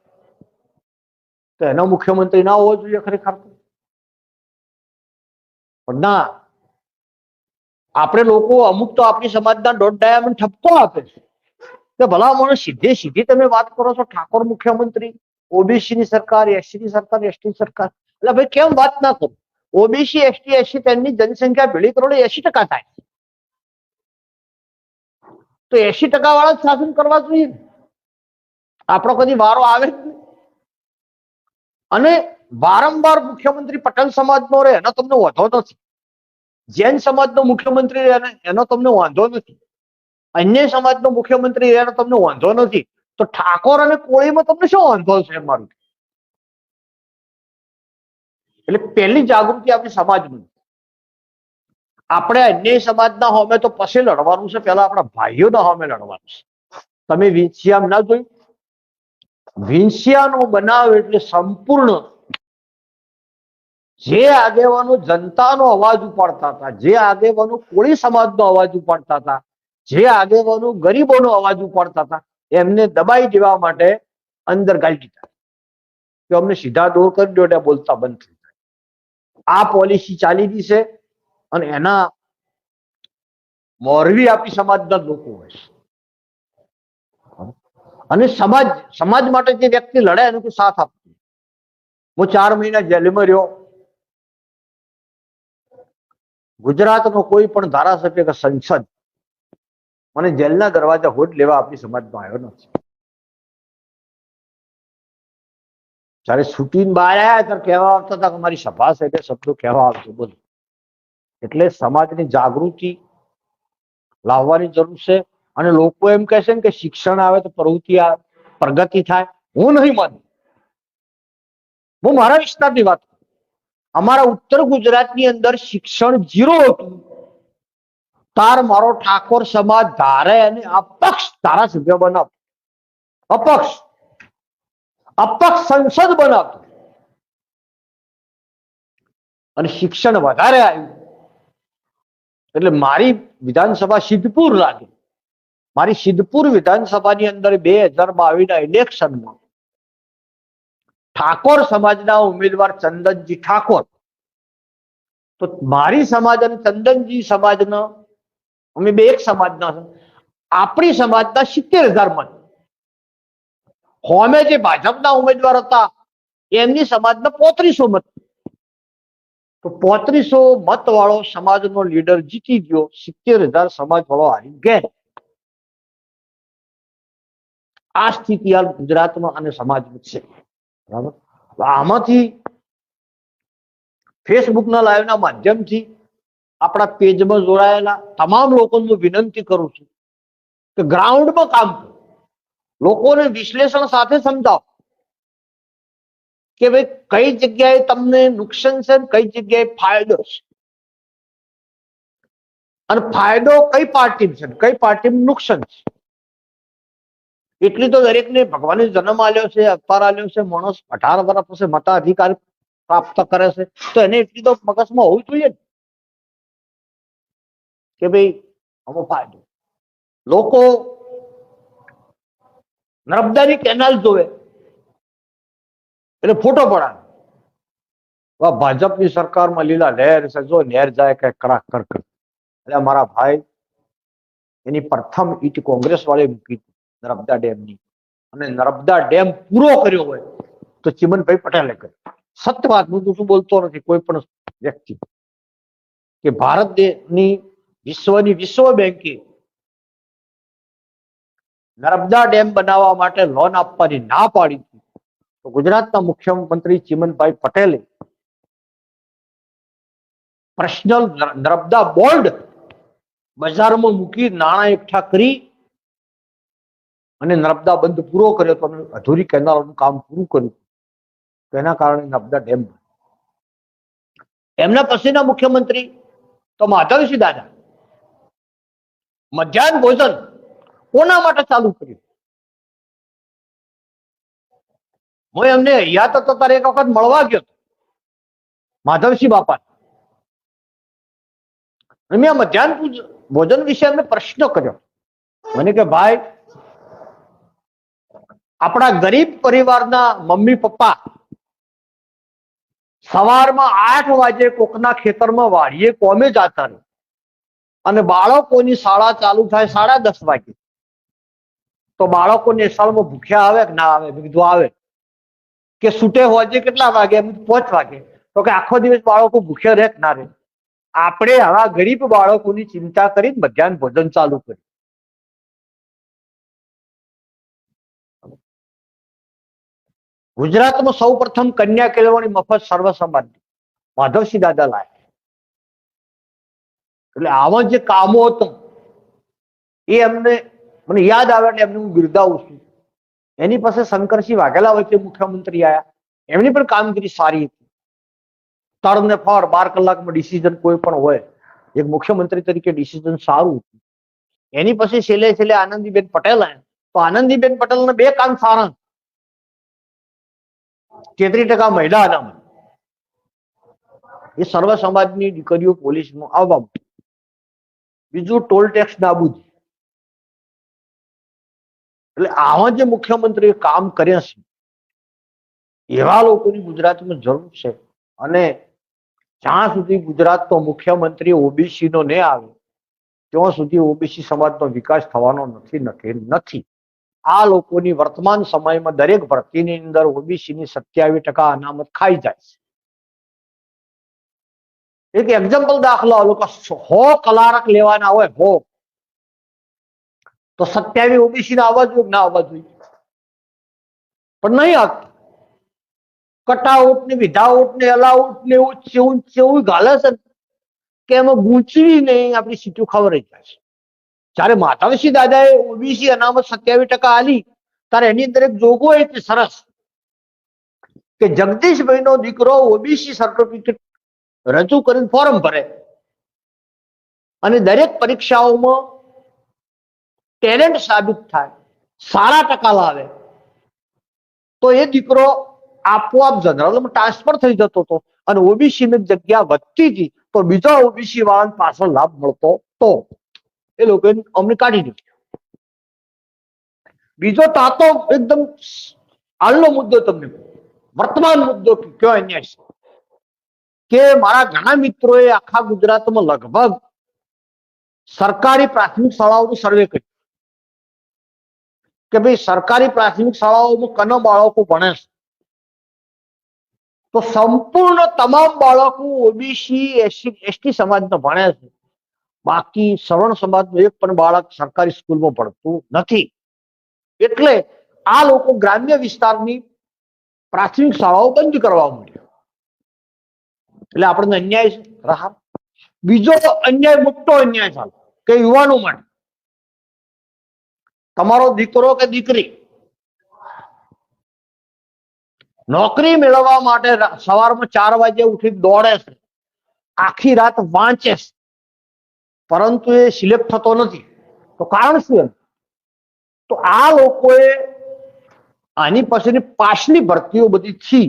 તો એનો મુખ્યમંત્રી ના હોવો જોઈએ ખરેખર? પણ ના, આપણે લોકો અમુક તો આપણી સમાજના દોઢ ડાયામંડ ઠપકો આપે છે કે ભલા માણસ સીધે સીધી તમે વાત કરો છો ઠાકોર મુખ્યમંત્રી, ઓબીસી ની સરકાર, એસસી ની સરકાર, એસટી સરકાર. એટલે ભાઈ કેમ વાત ના કરો? ઓબીસી, એસટી, એસસી તેમની જનસંખ્યા ભેળી કરો 80% થાય તો 80% વાળા જ શાસન કરવા જોઈએ. આપણો કદી વારો આવે જ નહીં. અને વારંવાર મુખ્યમંત્રી પટેલ સમાજનો રહે એનો તમને વધો નથી. જૈન સમાજનો મુખ્યમંત્રી રહે એનો તમને વાંધો નથી, અન્ય સમાજનો મુખ્યમંત્રી એનો તમને વાંધો નથી, તો ઠાકોર અને કોળીમાં તમને શું વાંધો છે મારું? એટલે પહેલી જાગૃતિ આપણી સમાજની. આપણે અન્ય સમાજના હોમે તો પછી લડવાનું છે, પેલા આપણા ભાઈઓના હોમે લડવાનું છે. તમે વિંછિયા ના જોયું? વિંછિયાનો બનાવ એટલે સંપૂર્ણ જે આગેવાનો જનતાનો અવાજ ઉપાડતા હતા, જે આગેવાનો કોળી સમાજનો અવાજ ઉપાડતા હતા, જે આગેવાનો ગરીબોનો અવાજ ઉપાડતા હતા, એમને દબાઈ દેવા માટે અંદર ગાળી દીધા કે અમને સીધા દોર કરી દો એટલે બોલતા બંધ થઈ જાય. આ પોલિસી ચાલી રહી છે અને એના મોરબી આપણી સમાજના લોકો હોય છે. અને સમાજ માટે જે વ્યક્તિ લડે એનો કોઈ સાથ આપતો. હું 4 મહિના જેલમાં રહ્યો. ગુજરાતનો કોઈ પણ ધારાસભ્ય કે સંસદ મને જેલના દરવાજા હોટ લેવા આપણી સમાજમાં આવ્યો નથી. જયારે છૂટીને બહાર આવ્યા ત્યારે કહેવા આવતા હતા કે મારી સભા છે કે શબ્દો કહેવા આવશે, બોલો. એટલે સમાજની જાગૃતિ લાવવાની જરૂર છે. અને લોકો એમ કહે છે કે શિક્ષણ આવે તો પ્રવૃત્તિ આવે, પ્રગતિ થાય. હું નહીં માનું. હું મારા વિસ્તારની વાત કરું. અમારા ઉત્તર ગુજરાતની અંદર શિક્ષણ 0 હતું. તાર મારો ઠાકોર સમાજ ધારે અને અપક્ષ ધારાસભ્ય બનાવતો, અપક્ષ સંસદ બનાવતો, અને શિક્ષણ વધારે આવ્યું એટલે મારી વિધાનસભા સિદ્ધપુર લાગે. મારી સિદ્ધપુર વિધાનસભાની અંદર 2022ના ઇલેક્શનમાં ઠાકોર સમાજના ઉમેદવાર ચંદનજી ઠાકોર, તો મારી સમાજ અને ચંદનજી સમાજનો અમે બે એક સમાજના છે. આપણી સમાજના 70,000 મત, હોમે જે ભાજપના ઉમેદવાર હતા એમની સમાજના 3500 મત. તો 3500 મત વાળો સમાજનો લીડર જીતી ગયો, 70,000 સમાજ વાળો હારી ગયા. આ સ્થિતિ હાલ ગુજરાતમાં અને સમાજમાં છે. બરાબર. આમાંથી ફેસબુકના લાઈવના માધ્યમથી આપણા પેજમાં જોડાયેલા તમામ લોકોને હું વિનંતી કરું છું કે ગ્રાઉન્ડમાં કામ કરો, લોકોને વિશ્લેષણ સાથે સમજાવો કે ભાઈ કઈ જગ્યાએ તમને નુકસાન છે, કઈ જગ્યાએ ફાયદો છે, અને ફાયદો કઈ પાર્ટી છે, કઈ પાર્ટીમાં નુકસાન છે. એટલી તો દરેકને ભગવાને જન્મ આલ્યો છે, અવતાર આલ્યો છે. માણસ 18 વર્ષ પછી મતાધિકાર પ્રાપ્ત કરે છે, તો એને એટલી તો મગજમાં હોવું જોઈએ કે ભાઈ આનો ફાયદો. લોકો નર્મદાની કેનાલ જોવે એટલે ફોટો પડાવે, ભાજપની સરકારમાં લીલા લહેર છે, જો લહેર જાય કે કરાક કર. એટલે મારા ભાઈ, એની પ્રથમ ઈટ કોંગ્રેસ વાળે મૂકી નર્મદા ડેમની, અને નર્મદા ડેમ પૂરો કર્યો હોય તો ચિમનભાઈ પટેલે કર્યો. સત્ય વાત, હું શું બોલતો નથી કોઈ પણ વ્યક્તિ, કે ભારત દેશની વિશ્વ બેંકે નર્મદા ડેમ બનાવવા માટે લોન આપવાની ના પાડી હતી, તો ગુજરાતના મુખ્યમંત્રી ચિમનભાઈ પટેલે પર્સનલ નર્મદા બોન્ડ બજારમાં મૂકી નાણાં એકઠા કરી અને નર્મદા બંધ પૂરો કર્યો તો અધૂરી કેનાલનું કામ પૂરું કર્યું. તેના કારણે નર્મદા ડેમ. એમના પછીના મુખ્યમંત્રી તો માધવસિંહ દાદા મધ્યાહન ભોજન કોના માટે ચાલુ કર્યું? હું એમને યાદ હતો ત્યારે એક વખત મળવા ગયો માધવસિંહ બાપા. મેં મધ્યાહન ભોજન વિશે એમને પ્રશ્ન કર્યો. મને કે ભાઈ, આપણા ગરીબ પરિવારના મમ્મી પપ્પા સવારમાં 8 વાગે કોકના ખેતરમાં વાડીએ કોમે જતા રહે, અને બાળકોની શાળા ચાલુ થાય 10:30 વાગે, તો બાળકો નિશાળમાં ભૂખ્યા આવે કે ના આવે? મેં કીધું આવે. કે છૂટે હોજે કેટલા વાગે? 5 વાગે. તો કે આખો દિવસ બાળકો ભૂખ્યા રહે કે ના રહે? આપણે આવા ગરીબ બાળકોની ચિંતા કરી મધ્યાહન ભોજન ચાલુ કર્યું. ગુજરાતમાં સૌ પ્રથમ કન્યા કેળવણી મફત સર્વ સમાજ માધવસિંહ દાદા લાયા. એટલે આવા જે કામો હતા એ એમને મને યાદ આવે એટલે એમને હું બિરદાવું છું. એની પાસે શંકરસિંહ વાઘેલા વચ્ચે મુખ્યમંત્રી આવ્યા, એમની પણ કામગીરી સારી હતી. તળ ને ફળ 12 કલાકમાં ડિસિઝન કોઈ પણ હોય, એક મુખ્યમંત્રી તરીકે ડિસિઝન સારું હતું. એની પછી છેલ્લે આનંદીબેન પટેલ આવ્યા, તો આનંદીબેન પટેલને બે કામ સારા, 33% મહિલા અનામત, એ સર્વ સમાજની દીકરીઓ પોલીસમાં આવવા, બીજું ટોલ ટેક્સ નાબૂદી. એટલે આવા જે મુખ્યમંત્રીએ કામ કર્યા છે એવા લોકોની ગુજરાતમાં જરૂર છે. અને જ્યાં સુધી ગુજરાતનો મુખ્યમંત્રી ઓબીસી નો નહીં આવે ત્યાં સુધી ઓબીસી સમાજનો વિકાસ થવાનો નથી. આ લોકોની વર્તમાન સમયમાં દરેક ભરતીની અંદર ઓબીસીની 27% અનામત ખાઈ જાય છે. એક એક્ઝામ્પલ દાખલા, લોકો 100 કલાક લેવાના હોય 100, તો 27 ઓબીસી ના આવવા જોઈએ ના આવવા જોઈએ? પણ નહીં આવતું. કટઆઉટ ને વિધાઉટ ને અલાઉટ ને એવું ગાલે છે કે એમાં ગૂંચવી નહીં આપણી સીટો ખબર જાય છે. જયારે માધવસિંહ દાદાએ ઓબીસી અનામત 27% આલી ત્યારે એની અંદર એક જોગવાઈ હતી સરસ કે જગદીશભાઈ નો દીકરો ઓબીસી સર્ટિફિકેટ રજૂ કરીને ફોર્મ ભરે અને દરેક પરીક્ષાઓમાં ટેલેન્ટ સાબિત થાય, સારા ટકા લાવે, તો એ દીકરો આપોઆપ જનરલમાં ટ્રાન્સફર થઈ જતો હતો અને ઓબીસી ની જગ્યા વધતી હતી તો બીજા ઓબીસી વાળાને પાછળ લાભ મળતો તો એ લોકોએ અમને કાઢી દીધું. બીજો તાતો એકદમ હાલનો મુદ્દો, તમને વર્તમાન મુદ્દો કયો અન્યાય છે કે મારા ઘણા મિત્રોએ આખા ગુજરાતમાં લગભગ સરકારી પ્રાથમિક શાળાઓનું સર્વે કર્યું કે ભાઈ સરકારી પ્રાથમિક શાળાઓમાં કના બાળકો ભણે છે, તો સંપૂર્ણ તમામ બાળકો ઓબીસી એસટી સમાજના ભણે છે. બાકી સવર્ણ સમાજનું એક પણ બાળક સરકારી સ્કૂલમાં ભણતું નથી. એટલે આ લોકો ગ્રામ્ય વિસ્તારની પ્રાથમિક શાળાઓ બંધ કરવા માંડ્યા. એટલે આપણને અન્યાય છે રાહ. બીજો અન્યાય, મોટો અન્યાય ચાલે કે યુવાનો માટે, તમારો દીકરો કે દીકરી નોકરી મેળવવા માટે સવારમાં 4 વાગે ઉઠી દોડે છે, આખી રાત વાંચે છે, પરંતુ એ સિલેક્ટ થતો નથી. તો કારણ શું? તો આ લોકોએ આની પછીની પાછલી ભરતીઓ બધી થી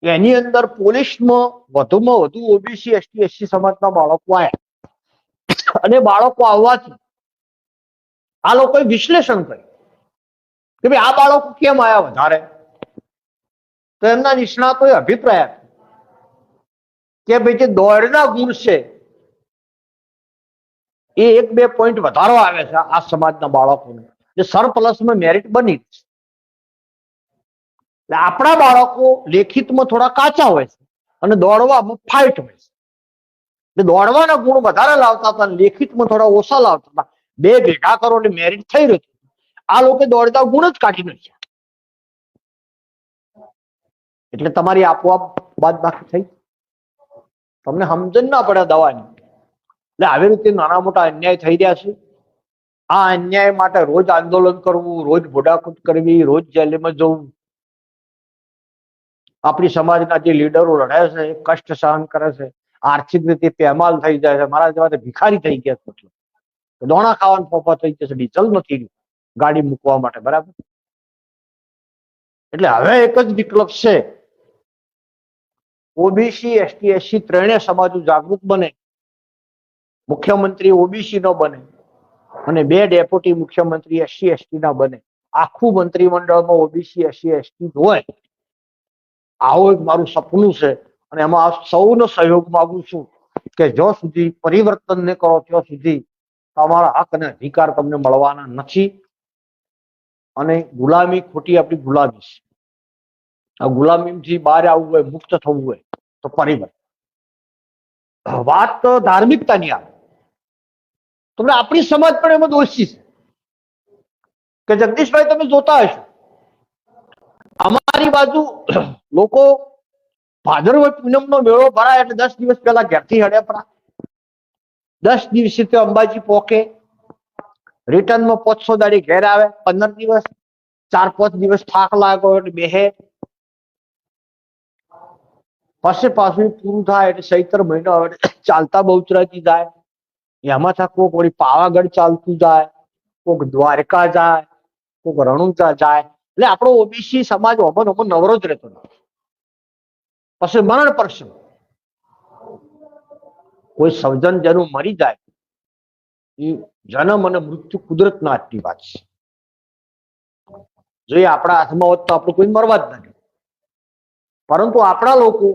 એની અંદર પોલીસમાં વધુમાં વધુ ઓબીસી એસટી સમાજના બાળકો આવ્યા અને બાળકો આવવાથી આ લોકોએ વિશ્લેષણ કર્યું કે ભાઈ આ બાળકો કેમ આવ્યા વધારે. તો એમના નિષ્ણાતોએ અભિપ્રાય આપ્યો કે ભાઈ જે દોડના ગુણ છે એ 1-2 પોઈન્ટ વધારો આવે છે આ સમાજના બાળકોને, જે સરપ્લસમાં મેરિટ બની છે. આપણા બાળકો લેખિતમાં થોડા કાચા હોય છે અને દોડવામાં ફાઇટ હોય છે. એટલે દોડવાના ગુણ વધારે લાવતા હતા, લેખિતમાં થોડા ઓછા લાવતા હતા. બે ભેગા કરો એટલે મેરિટ થઈ રહ્યું. આ લોકો દોડતા ગુણ જ કાઢી નાખ્યા. એટલે તમારી આપોઆપ બાદબાકી થઈ. તમને સમજણ ના પડે દવાની. એટલે આવી રીતે નાના મોટા અન્યાય થઈ રહ્યા છે. આ અન્યાય માટે રોજ આંદોલન કરવું, રોજ ભોડાકૂટ કરવી, રોજ જેલમાં જવું. આપણી સમાજના જે લીડરો લડે છે કષ્ટ સહન કરે છે, આર્થિક રીતે પેમાલ થઈ જાય છે. મારા જેવા ભિખારી થઈ ગયા છે, મતલબ દોણા ખાવાનું ફોફા થઈ જશે, ડીઝલ નથી ગાડી મૂકવા માટે, બરાબર. એટલે હવે એક જ વિકલ્પ છે, ઓબીસી એસટી એસસી ત્રણેય સમાજો જાગૃત બને, મુખ્યમંત્રી ઓબીસી નો બને અને 2 ડેપ્યુટી મુખ્યમંત્રી એસસી એસટી ના બને. આખું મંત્રીમંડળમાં ઓબીસી એસસી એસટી હોય, આવું એક મારું સપનું છે. અને એમાં સૌનો સહયોગ માંગુ છું કે જ્યાં સુધી પરિવર્તન ન કરો ત્યાં સુધી તમારા હક અને અધિકાર તમને મળવાના નથી. અને ગુલામી ખોટી આપણી ગુલામી છે. આ ગુલામીથી બહાર આવવું હોય, મુક્ત થવું હોય તો પરિવર્તન. વાત તો ધાર્મિકતાની આવે, તમને આપણી સમાજ પણ એમાં દોષી છે કે જગદીશભાઈ તમે જોતા હશો અમારી બાજુ લોકો ભાદરવદ પૂનમનો મેળો ભરાય એટલે 10 દિવસ પહેલા ઘેરથી હડ્યા પડા. 10 દિવસે તો અંબાજી પોકે, રિટર્નમાં 500 દાડી ઘેર આવે, 15 દિવસ, 4-5 દિવસ થાક લાગ્યો એટલે બેહે, પછી પાછું પૂરું થાય એટલે ચૈત્ર મહિનો આવે ચાલતા બહુચરાજી જાય, એમાંથી કોક વળી પાવાગઢ ચાલતું જાય, કોક દ્વારકા જાય, કોક રણુજા જાય. એટલે આપણો ઓબીસી સમાજ ઓમો નવરો જ રહેતો નથી. પછી મરણ પ્રસંગ, કોઈ સર્જન જેનું મરી જાય, એ જન્મ અને મૃત્યુ કુદરતના હાથની વાત છે. જો એ આપણા હાથમાં હોત તો આપણે કોઈ મરવા જ નથી. પરંતુ આપણા લોકો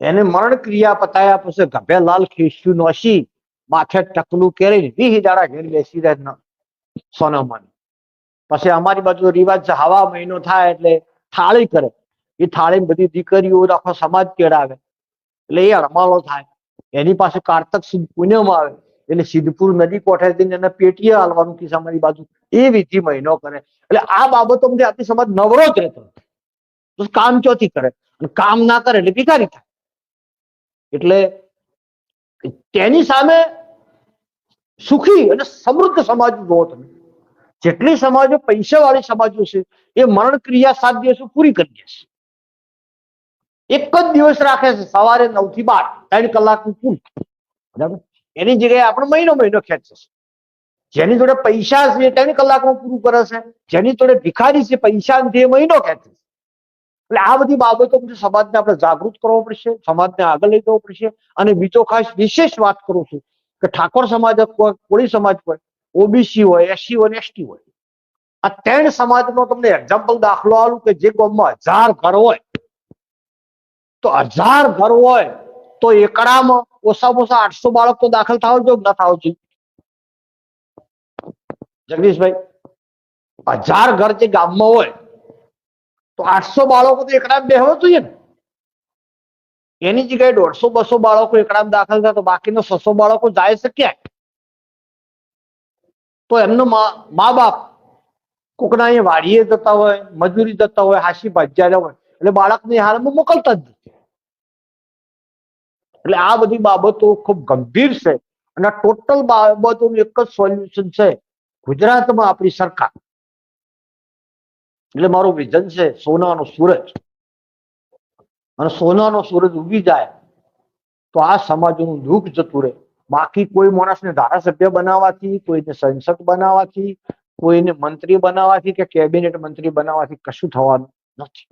એને મરણ ક્રિયા પતાયા પછી ગભે લાલ ખીસ્યું નોસી માથે ટકલું કેરી 20 દાડા ઘેર બેસી રહે સોનામાં. પછી અમારી બાજુ રિવાજ છે, હવા મહિનો થાય એટલે થાળી કરે. એ થાળી બધી દીકરીઓ આખો સમાજ કેળાવે એટલે એ અડમાલો થાય. એની પાસે કારતક સુદ પૂનમ આવે એટલે સિદ્ધપુર નદી કોઠેથી એને પેટીએ હાલવાનું કિસ્સા અમારી બાજુ એ વિધિ મહિનો કરે. એટલે આ બાબતો આપણી સમાજ નવરો જ રહેતો, કામ ચોથી કરે, કામ ના કરે એટલે ભિખારી થાય. એટલે તેની સામે સુખી અને સમૃદ્ધ સમાજ જોવો તમે. જેટલી સમાજો પૈસા વાળી સમાજો છે એ મરણ ક્રિયા 7 દિવસ પૂરી કરી દે છે. એક જ દિવસ રાખે છે, સવારે 9 થી 12, 3 કલાકનું પૂરું. બરાબર, એની જગ્યાએ આપણે મહિનો ખેંચે છે. જેની જોડે પૈસા છે એ 3 કલાકમાં પૂરું કરે છે, જેની જોડે ભિખારી છે પૈસા નથી એ મહિનો ખેંચે છે. એટલે આ બધી બાબતો સમાજને આપણે જાગૃત કરવો પડશે, સમાજને આગળ લઈ જવો પડશે. અને બીજો ખાસ વિશેષ વાત કરું છું કે ઠાકોર સમાજ હોય, કોળી સમાજ હોય, ઓબીસી હોય, એસસી હોય, એસટી હોય, આ 3 સમાજનો તમને એક્ઝામ્પલ દાખલો આલું કે જે ગામમાં 1000 ઘર હોય તો 1000 ઘર હોય તો એકડામાં ઓછામાં ઓછા 800 બાળક તો દાખલ થાવ જો ના થાવ જોઈએ. જગદીશભાઈ, 1000 ઘર જે ગામમાં હોય તો 800 બાળકો તો એકડામાં બેહવા જોઈએ ને. એની જગ્યાએ 150-200 બાળકો એકડામાં દાખલ થાય તો બાકીનો 600 બાળકો જાય છે ક્યાં? તો એમનો મા બાપ કોકના અહીંયા વાડીએ જતા હોય, મજૂરી જતા હોય, હાસી ભાજ્યા હોય એટલે બાળકની હાલમાં મોકલતા જ નથી. એટલે આ બધી બાબતો ખૂબ ગંભીર છે અને ટોટલ બાબતોનું એક જ સોલ્યુશન છે ગુજરાતમાં આપણી સરકાર. એટલે મારું વિઝન છે સોનાનો સૂરજ, અને સોનાનો સૂરજ ઉગી જાય તો આ સમાજનું દુઃખ જતું રહે. બાકી કોઈ માણસને ધારાસભ્ય બનાવવાથી, કોઈને સંસદ બનાવવાથી, કોઈને મંત્રી બનાવવાથી કે કેબિનેટ મંત્રી બનાવવાથી કશું થવાનું નથી.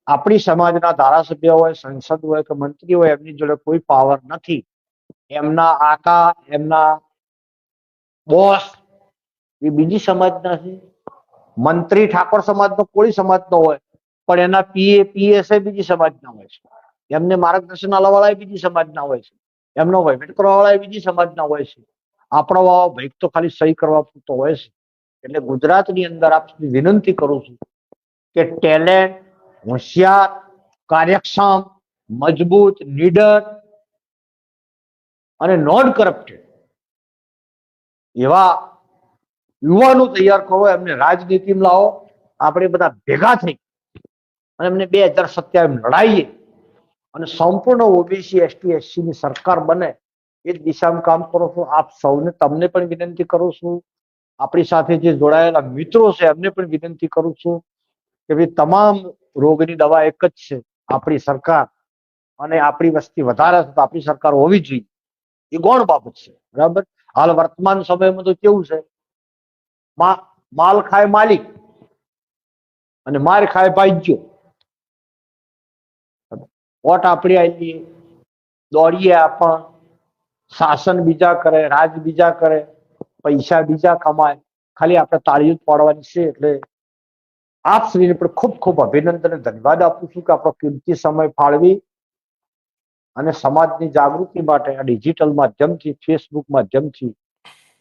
આપણી સમાજના ધારાસભ્ય હોય, સંસદ હોય કે મંત્રી હોય, એમની જોડે કોઈ પાવર નથી. એમના આકા, એમના બોસ એ બીજી સમાજના છે. મંત્રી ઠાકોર સમાજનો, કોળી સમાજનો હોય પણ એના પીએસઆઈ બીજી સમાજના હોય છે. એમને માર્ગદર્શન આપવા વાળા બીજી સમાજના હોય છે. એમનો વહીવટ કરવા વાળા બીજી સમાજના હોય છે. આપણો ભાઈ તો ખાલી સહી કરવા પૂરતો હોય છે. એટલે ગુજરાતની અંદર આપ વિનંતી કરું છું કે ટેલેન્ટ, હોશિયાર, કાર્યક્ષમ, મજબૂત, નીડર અને નોન કરપ્ટેડ એવા યુવાનો તૈયાર કરો, એમને રાજનીતિમાં લાવો. આપણે બધા ભેગા થઈ અને એમને 2027 લડાઈએ અને સંપૂર્ણ ઓબીસી, એસટી, એસસી ની સરકાર બને એ દિશામાં કામ કરો છો. આપ સૌને, તમને પણ વિનંતી કરું છું, આપણી સાથે જે જોડાયેલા મિત્રો છે એમને પણ વિનંતી કરું છું કે ભાઈ તમામ રોગની દવા એક જ છે, આપણી સરકાર. અને આપણી વસ્તી વધારે છે તો આપણી સરકાર હોવી જોઈએ, એ ગૌણ બાબત છે. બરાબર, હાલ વર્તમાન સમયમાં તો કેવું છે, માલ ખાય માલિક અને માર ખાય ભાઈજો. વોટ આપણે આવીએ, દોડીએ આપણ, શાસન બીજા કરે, રાજ બીજા કરે, પૈસા બીજા કમાય, ખાલી આપણે તાળીઓ પાડવાની છે. એટલે આપ શ્રીને પણ ખૂબ ખૂબ અભિનંદન અને ધન્યવાદ આપું છું કે આપણો કિંમતી સમય ફાળવી અને સમાજની જાગૃતિ માટે આ ડિજિટલ માધ્યમથી, ફેસબુક માધ્યમથી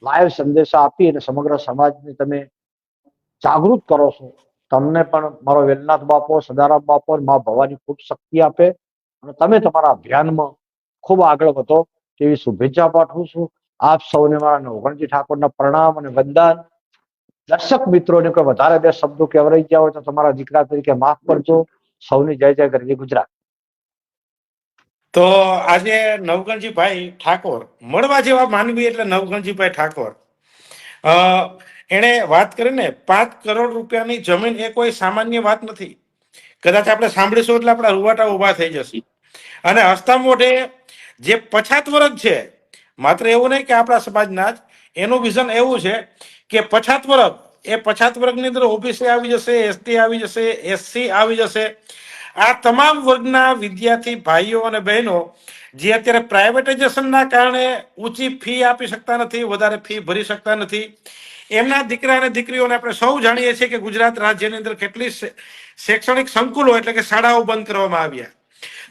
લાઈવ સંદેશા આપી અને સમગ્ર સમાજને તમે જાગૃત કરો છો. તમને પણ મારો વેલનાથ બાપો, સદારામ બાપો, મા ભવાની ખૂબ શક્તિ આપે અને તમે તમારા અભિયાનમાં ખૂબ આગળ વધો તેવી શુભેચ્છા પાઠવું છું. આપ સૌને મારા નવઘણજી ઠાકોરના પ્રણામ અને વંદન. દર્શક મિત્રોને કોઈ વધારે 2 શબ્દો કહેવરાઈ ગયા હોય તો તમારા દીકરા તરીકે માફ કરજો. સૌની જય જય ગરવી ગુજરાત.
તો આજે નવગણજીભાઈ ઠાકોર મળવા જેવા માનવી એટલે નવગણજીભાઈ ઠાકોર એણે વાત કરીને 5 કરોડ રૂપિયાની જમીન એ કોઈ સામાન્ય વાત નથી. કદાચ આપણે સાંભળીશું એટલે આપણા રૂવાટા ઉભા થઈ જશે. અને હસતા મોઢે જે પછાત વર્ગ છે, માત્ર એવું નહીં કે આપણા સમાજના જ, એનું વિઝન એવું છે કે પછાત વર્ગ, એ પછાત વર્ગની અંદર ઓબીસી આવી જશે, એસટી આવી જશે, એસસી આવી જશે. આ તમામ વર્ગના વિદ્યાર્થી ભાઈઓ અને બહેનો જે અત્યારે પ્રાઇવેટાઇઝેશનના કારણે ઊંચી ફી આપી શકતા નથી, વધારે ફી ભરી શકતા નથી, એમના દીકરા અને દીકરીઓને આપણે સૌ જાણીએ છીએ કે ગુજરાત રાજ્યની અંદર કેટલી શૈક્ષણિક સંકુલો એટલે કે શાળાઓ બંધ કરવામાં આવ્યા.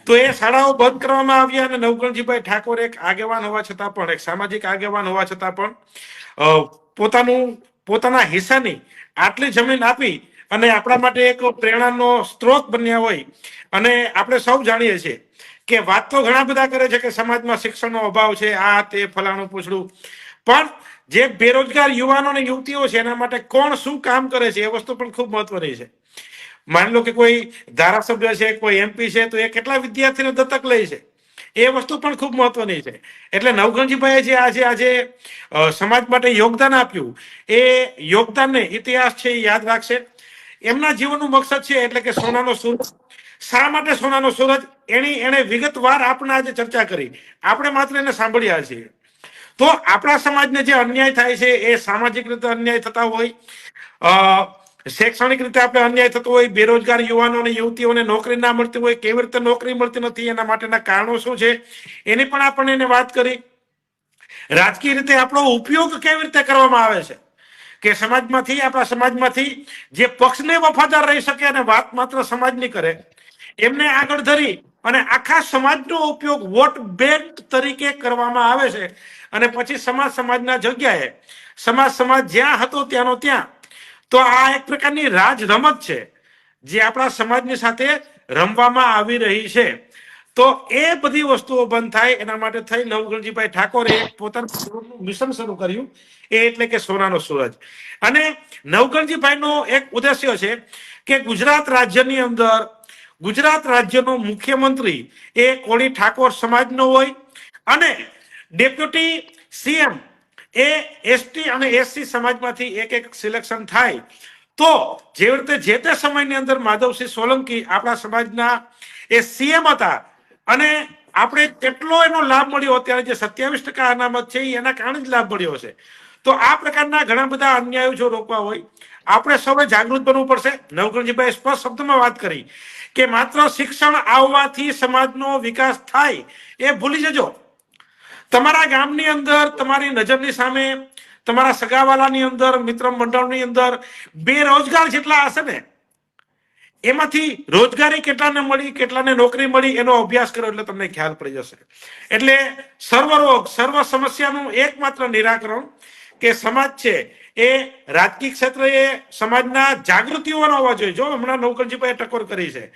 તો એ શાળાઓ બંધ કરવામાં આવ્યા અને નવગણજીભાઈ ઠાકોર એક આગેવાન હોવા છતાં પણ, એક સામાજિક આગેવાન હોવા છતાં પણ પોતાના હિસ્સાની આટલી જમીન આપી અને આપણા માટે એક પ્રેરણાનો સ્ત્રોત બન્યા હોય. અને આપણે સૌ જાણીએ છીએ કે વાત તો ઘણા બધા કરે છે કે સમાજમાં શિક્ષણનો અભાવ છે, આ તે ફલાણું પૂછડું, પણ જે બેરોજગાર યુવાનો અને યુવતીઓ છે એના માટે કોણ શું કામ કરે છે એ વસ્તુ પણ ખૂબ મહત્વની છે. માની લો કે કોઈ ધારાસભ્ય છે, કોઈ એમપી છે, તો એ કેટલા વિદ્યાર્થીને દત્તક લે છે, એ વસ્તુ પણ ખૂબ મહત્વની છે. એટલે નવગણજીભાઈએ જે આજે સમાજ માટે યોગદાન આપ્યું, એ યોગદાનને ઇતિહાસ છે એ યાદ રાખશે. એમના જીવનનું મકસદ છે એટલે કે સોનાનો સૂરજ. શા માટે સોનાનો સૂરજ? એને વિગતવાર આપણે આજે ચર્ચા કરી, આપણે માત્ર એને સાંભળ્યા છીએ. તો આપણા સમાજને જે અન્યાય થાય છે, એ સામાજિક રીતે અન્યાય થતા હોય, શૈક્ષણિક રીતે આપણે અન્યાય થતો હોય, બેરોજગાર યુવાનો અને યુવતીઓને નોકરી ના મળતી હોય, કેવી રીતે નોકરી મળતી નથી, એના માટેના કારણો શું છે એની પણ આપણે એને વાત કરી. રાજકીય રીતે આપણો ઉપયોગ કેવી રીતે કરવામાં આવે છે કે સમાજમાંથી, આપણા સમાજમાંથી જે પક્ષને વફાદાર રહી શકે અને વાત માત્ર સમાજની કરે, એમને આગળ ધરી અને આખા સમાજનો ઉપયોગ વોટ બેંક તરીકે કરવામાં આવે છે. અને પછી સમાજના જગ્યાએ સમાજ જ્યાં હતો ત્યાંનો ત્યાં. તો આ એક પ્રકારની રાજ રમત છે જે આપણા સમાજની સાથે રમવામાં આવી રહી છે. તો એ બધી વસ્તુઓ બંધ થાય એના માટે થઈ નવગણજીભાઈ ઠાકોરે એક પોતાનું મિશન શરૂ કર્યું, એ એટલે કે સોનાનો સૂરજ. અને નવગણજીભાઈનો એક ઉદ્દેશ્ય છે કે ગુજરાત રાજ્યની અંદર ગુજરાત રાજ્યનો મુખ્યમંત્રી એ કોળી ઠાકોર સમાજનો હોય અને ડેપ્યુટી સીએમ એ એસટી અને એસસી સમાજમાંથી એક સિલેક્શન થાય. તો જે રીતે જે તે સમયની અંદર માધવસિંહ સોલંકી આપણા સમાજના એ સીએમ હતા અને આપણે કેટલો એનો લાભ મળ્યો, અત્યારે જે 27% અનામત છે એના કારણે જ લાભ મળ્યો છે. તો આ પ્રકારના ઘણા બધા અન્યાયો જો રોકવા હોય, આપણે સૌએ જાગૃત બનવું પડશે. નવગણજીભાઈ સ્પષ્ટ શબ્દમાં વાત કરી કે માત્ર શિક્ષણ આવવાથી સમાજનો વિકાસ થાય એ ભૂલી જજો. તમારા ગામની અંદર, તમારી નજરની સામે, તમારા સગાવાલાની અંદર, મિત્ર મંડળની અંદર બેરોજગાર જેટલા હશે ને, એમાંથી રોજગારી કેટલાને મળી, કેટલાને નોકરી મળી, એનો અભ્યાસ કરો એટલે તમને ખ્યાલ પડી જશે. એટલે સર્વ રોગ, સર્વ સમસ્યાનું એકમાત્ર નિરાકરણ કે સમાજ છે એ રાજકીય ક્ષેત્રે સમાજના જાગૃતિઓનો હોવા જોઈએ. જો હમણાં નવગણજીભાઈએ ટકોર કરી છે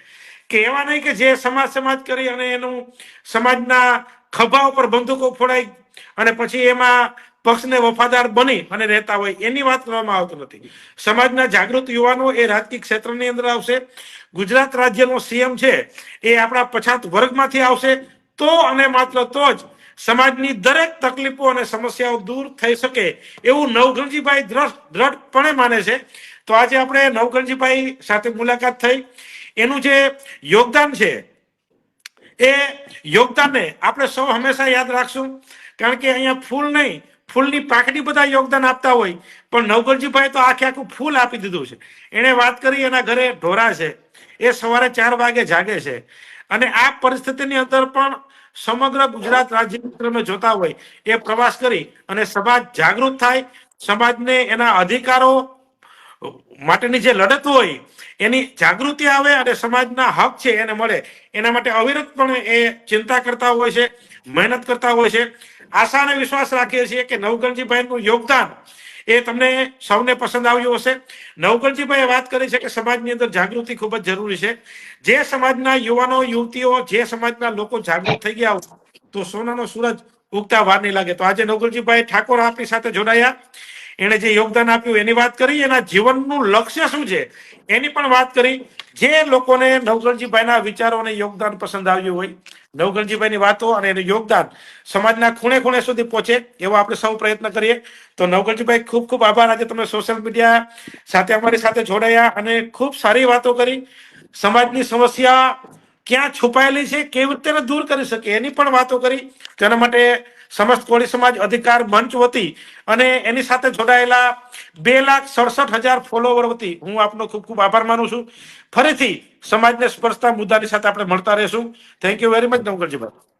કે એવા નહીં કે જે સમાજ કરી અને એનું સમાજના ખભા ઉપર બંદૂકો ફોડાઈ અને પછી એમાં પક્ષને વફાદાર બની અને રહેતા હોય, એની વાત કરવામાં આવતી નથી. સમાજના જાગૃત યુવાનો એ રાજકીય ક્ષેત્રની અંદર આવશે. ગુજરાત રાજ્યનો સીએમ છે એ આપણા પછાત વર્ગમાંથી આવશે. તો અને માત્ર તો જ સમાજની દરેક તકલીફો અને સમસ્યાઓ દૂર થઈ શકે એવું નવગણજીભાઈ દ્રઢપણે માને છે. તો આજે આપણે નવગણજીભાઈ સાથે મુલાકાત થઈ. એનું જે યોગદાન છે એ યોગદાનને આપણે સૌ હંમેશા યાદ રાખશું. કારણ કે અહીંયા ફૂલ નહીં, ફૂલની પાંખડી બધા યોગદાન આપતા હોય, પણ નવગણજીભાઈ તો આખું ફૂલ આપી દીધું છે. એને વાત કરી, એના ઘરે ઢોરા છે, એ સવારે 4 વાગે જાગે છે. અને આ પરિસ્થિતિની અંદર પણ સમગ્ર ગુજરાત રાજ્યની તમે જોતા હોય એ પ્રવાસ કરી અને સમાજ જાગૃત થાય, સમાજને એના અધિકારો માટેની જે લડત હોય એની જાગૃતિ આવે અને સમાજના હક છે એને મળે, એના માટે અવિરતપણે એ ચિંતા કરતા હોય છે, મહેનત કરતા હોય છે. આશા અને વિશ્વાસ રાખીએ છીએ કે નવગણજીભાઈનું યોગદાન એ તમને સૌને પસંદ આવ્યું હશે. નવગણજીભાઈએ વાત કરી છે કે સમાજની અંદર જાગૃતિ ખૂબ જ જરૂરી છે. જે સમાજના યુવાનો યુવતીઓ, જે સમાજના લોકો જાગૃત થઈ ગયા તો સોનાનો સૂરજ ઉગતા વાર નહીં લાગે. તો આજે નવગણજીભાઈ ઠાકોર આપણી સાથે જોડાયા. એણે જે યોગદાન આપ્યું એની વાત કરી, એના જીવનનું લક્ષ્ય શું છે એની પણ વાત કરી. જે લોકોને નવગણજીભાઈના વિચારો અને યોગદાન પસંદ આવ્યું હોય, નવગણજીભાઈની વાતો અને એનું યોગદાન સમાજના ખૂણે ખૂણે સુધી પહોંચે એવો આપણે સૌ પ્રયત્ન કરીએ. તો નવગણજીભાઈ ખૂબ ખૂબ આભાર. આજે તમે સોશિયલ મીડિયા સાથે અમારી સાથે જોડાયા અને ખૂબ સારી વાતો કરી. સમાજની સમસ્યા ક્યાં છુપાયેલી છે, કેવી રીતે એને દૂર કરી શકે એની પણ વાતો કરી. તેના માટે સમસ્ત કોળી સમાજ અધિકાર મંચ વતી અને એની સાથે જોડાયેલા 2,67,000 ફોલોવર વતી હું આપનો ખૂબ ખૂબ આભાર માનું છું. ફરીથી સમાજને સ્પર્શતા મુદ્દાની સાથે આપણે મળતા રહેશું. Thank you very much નવગણજીભાઈ.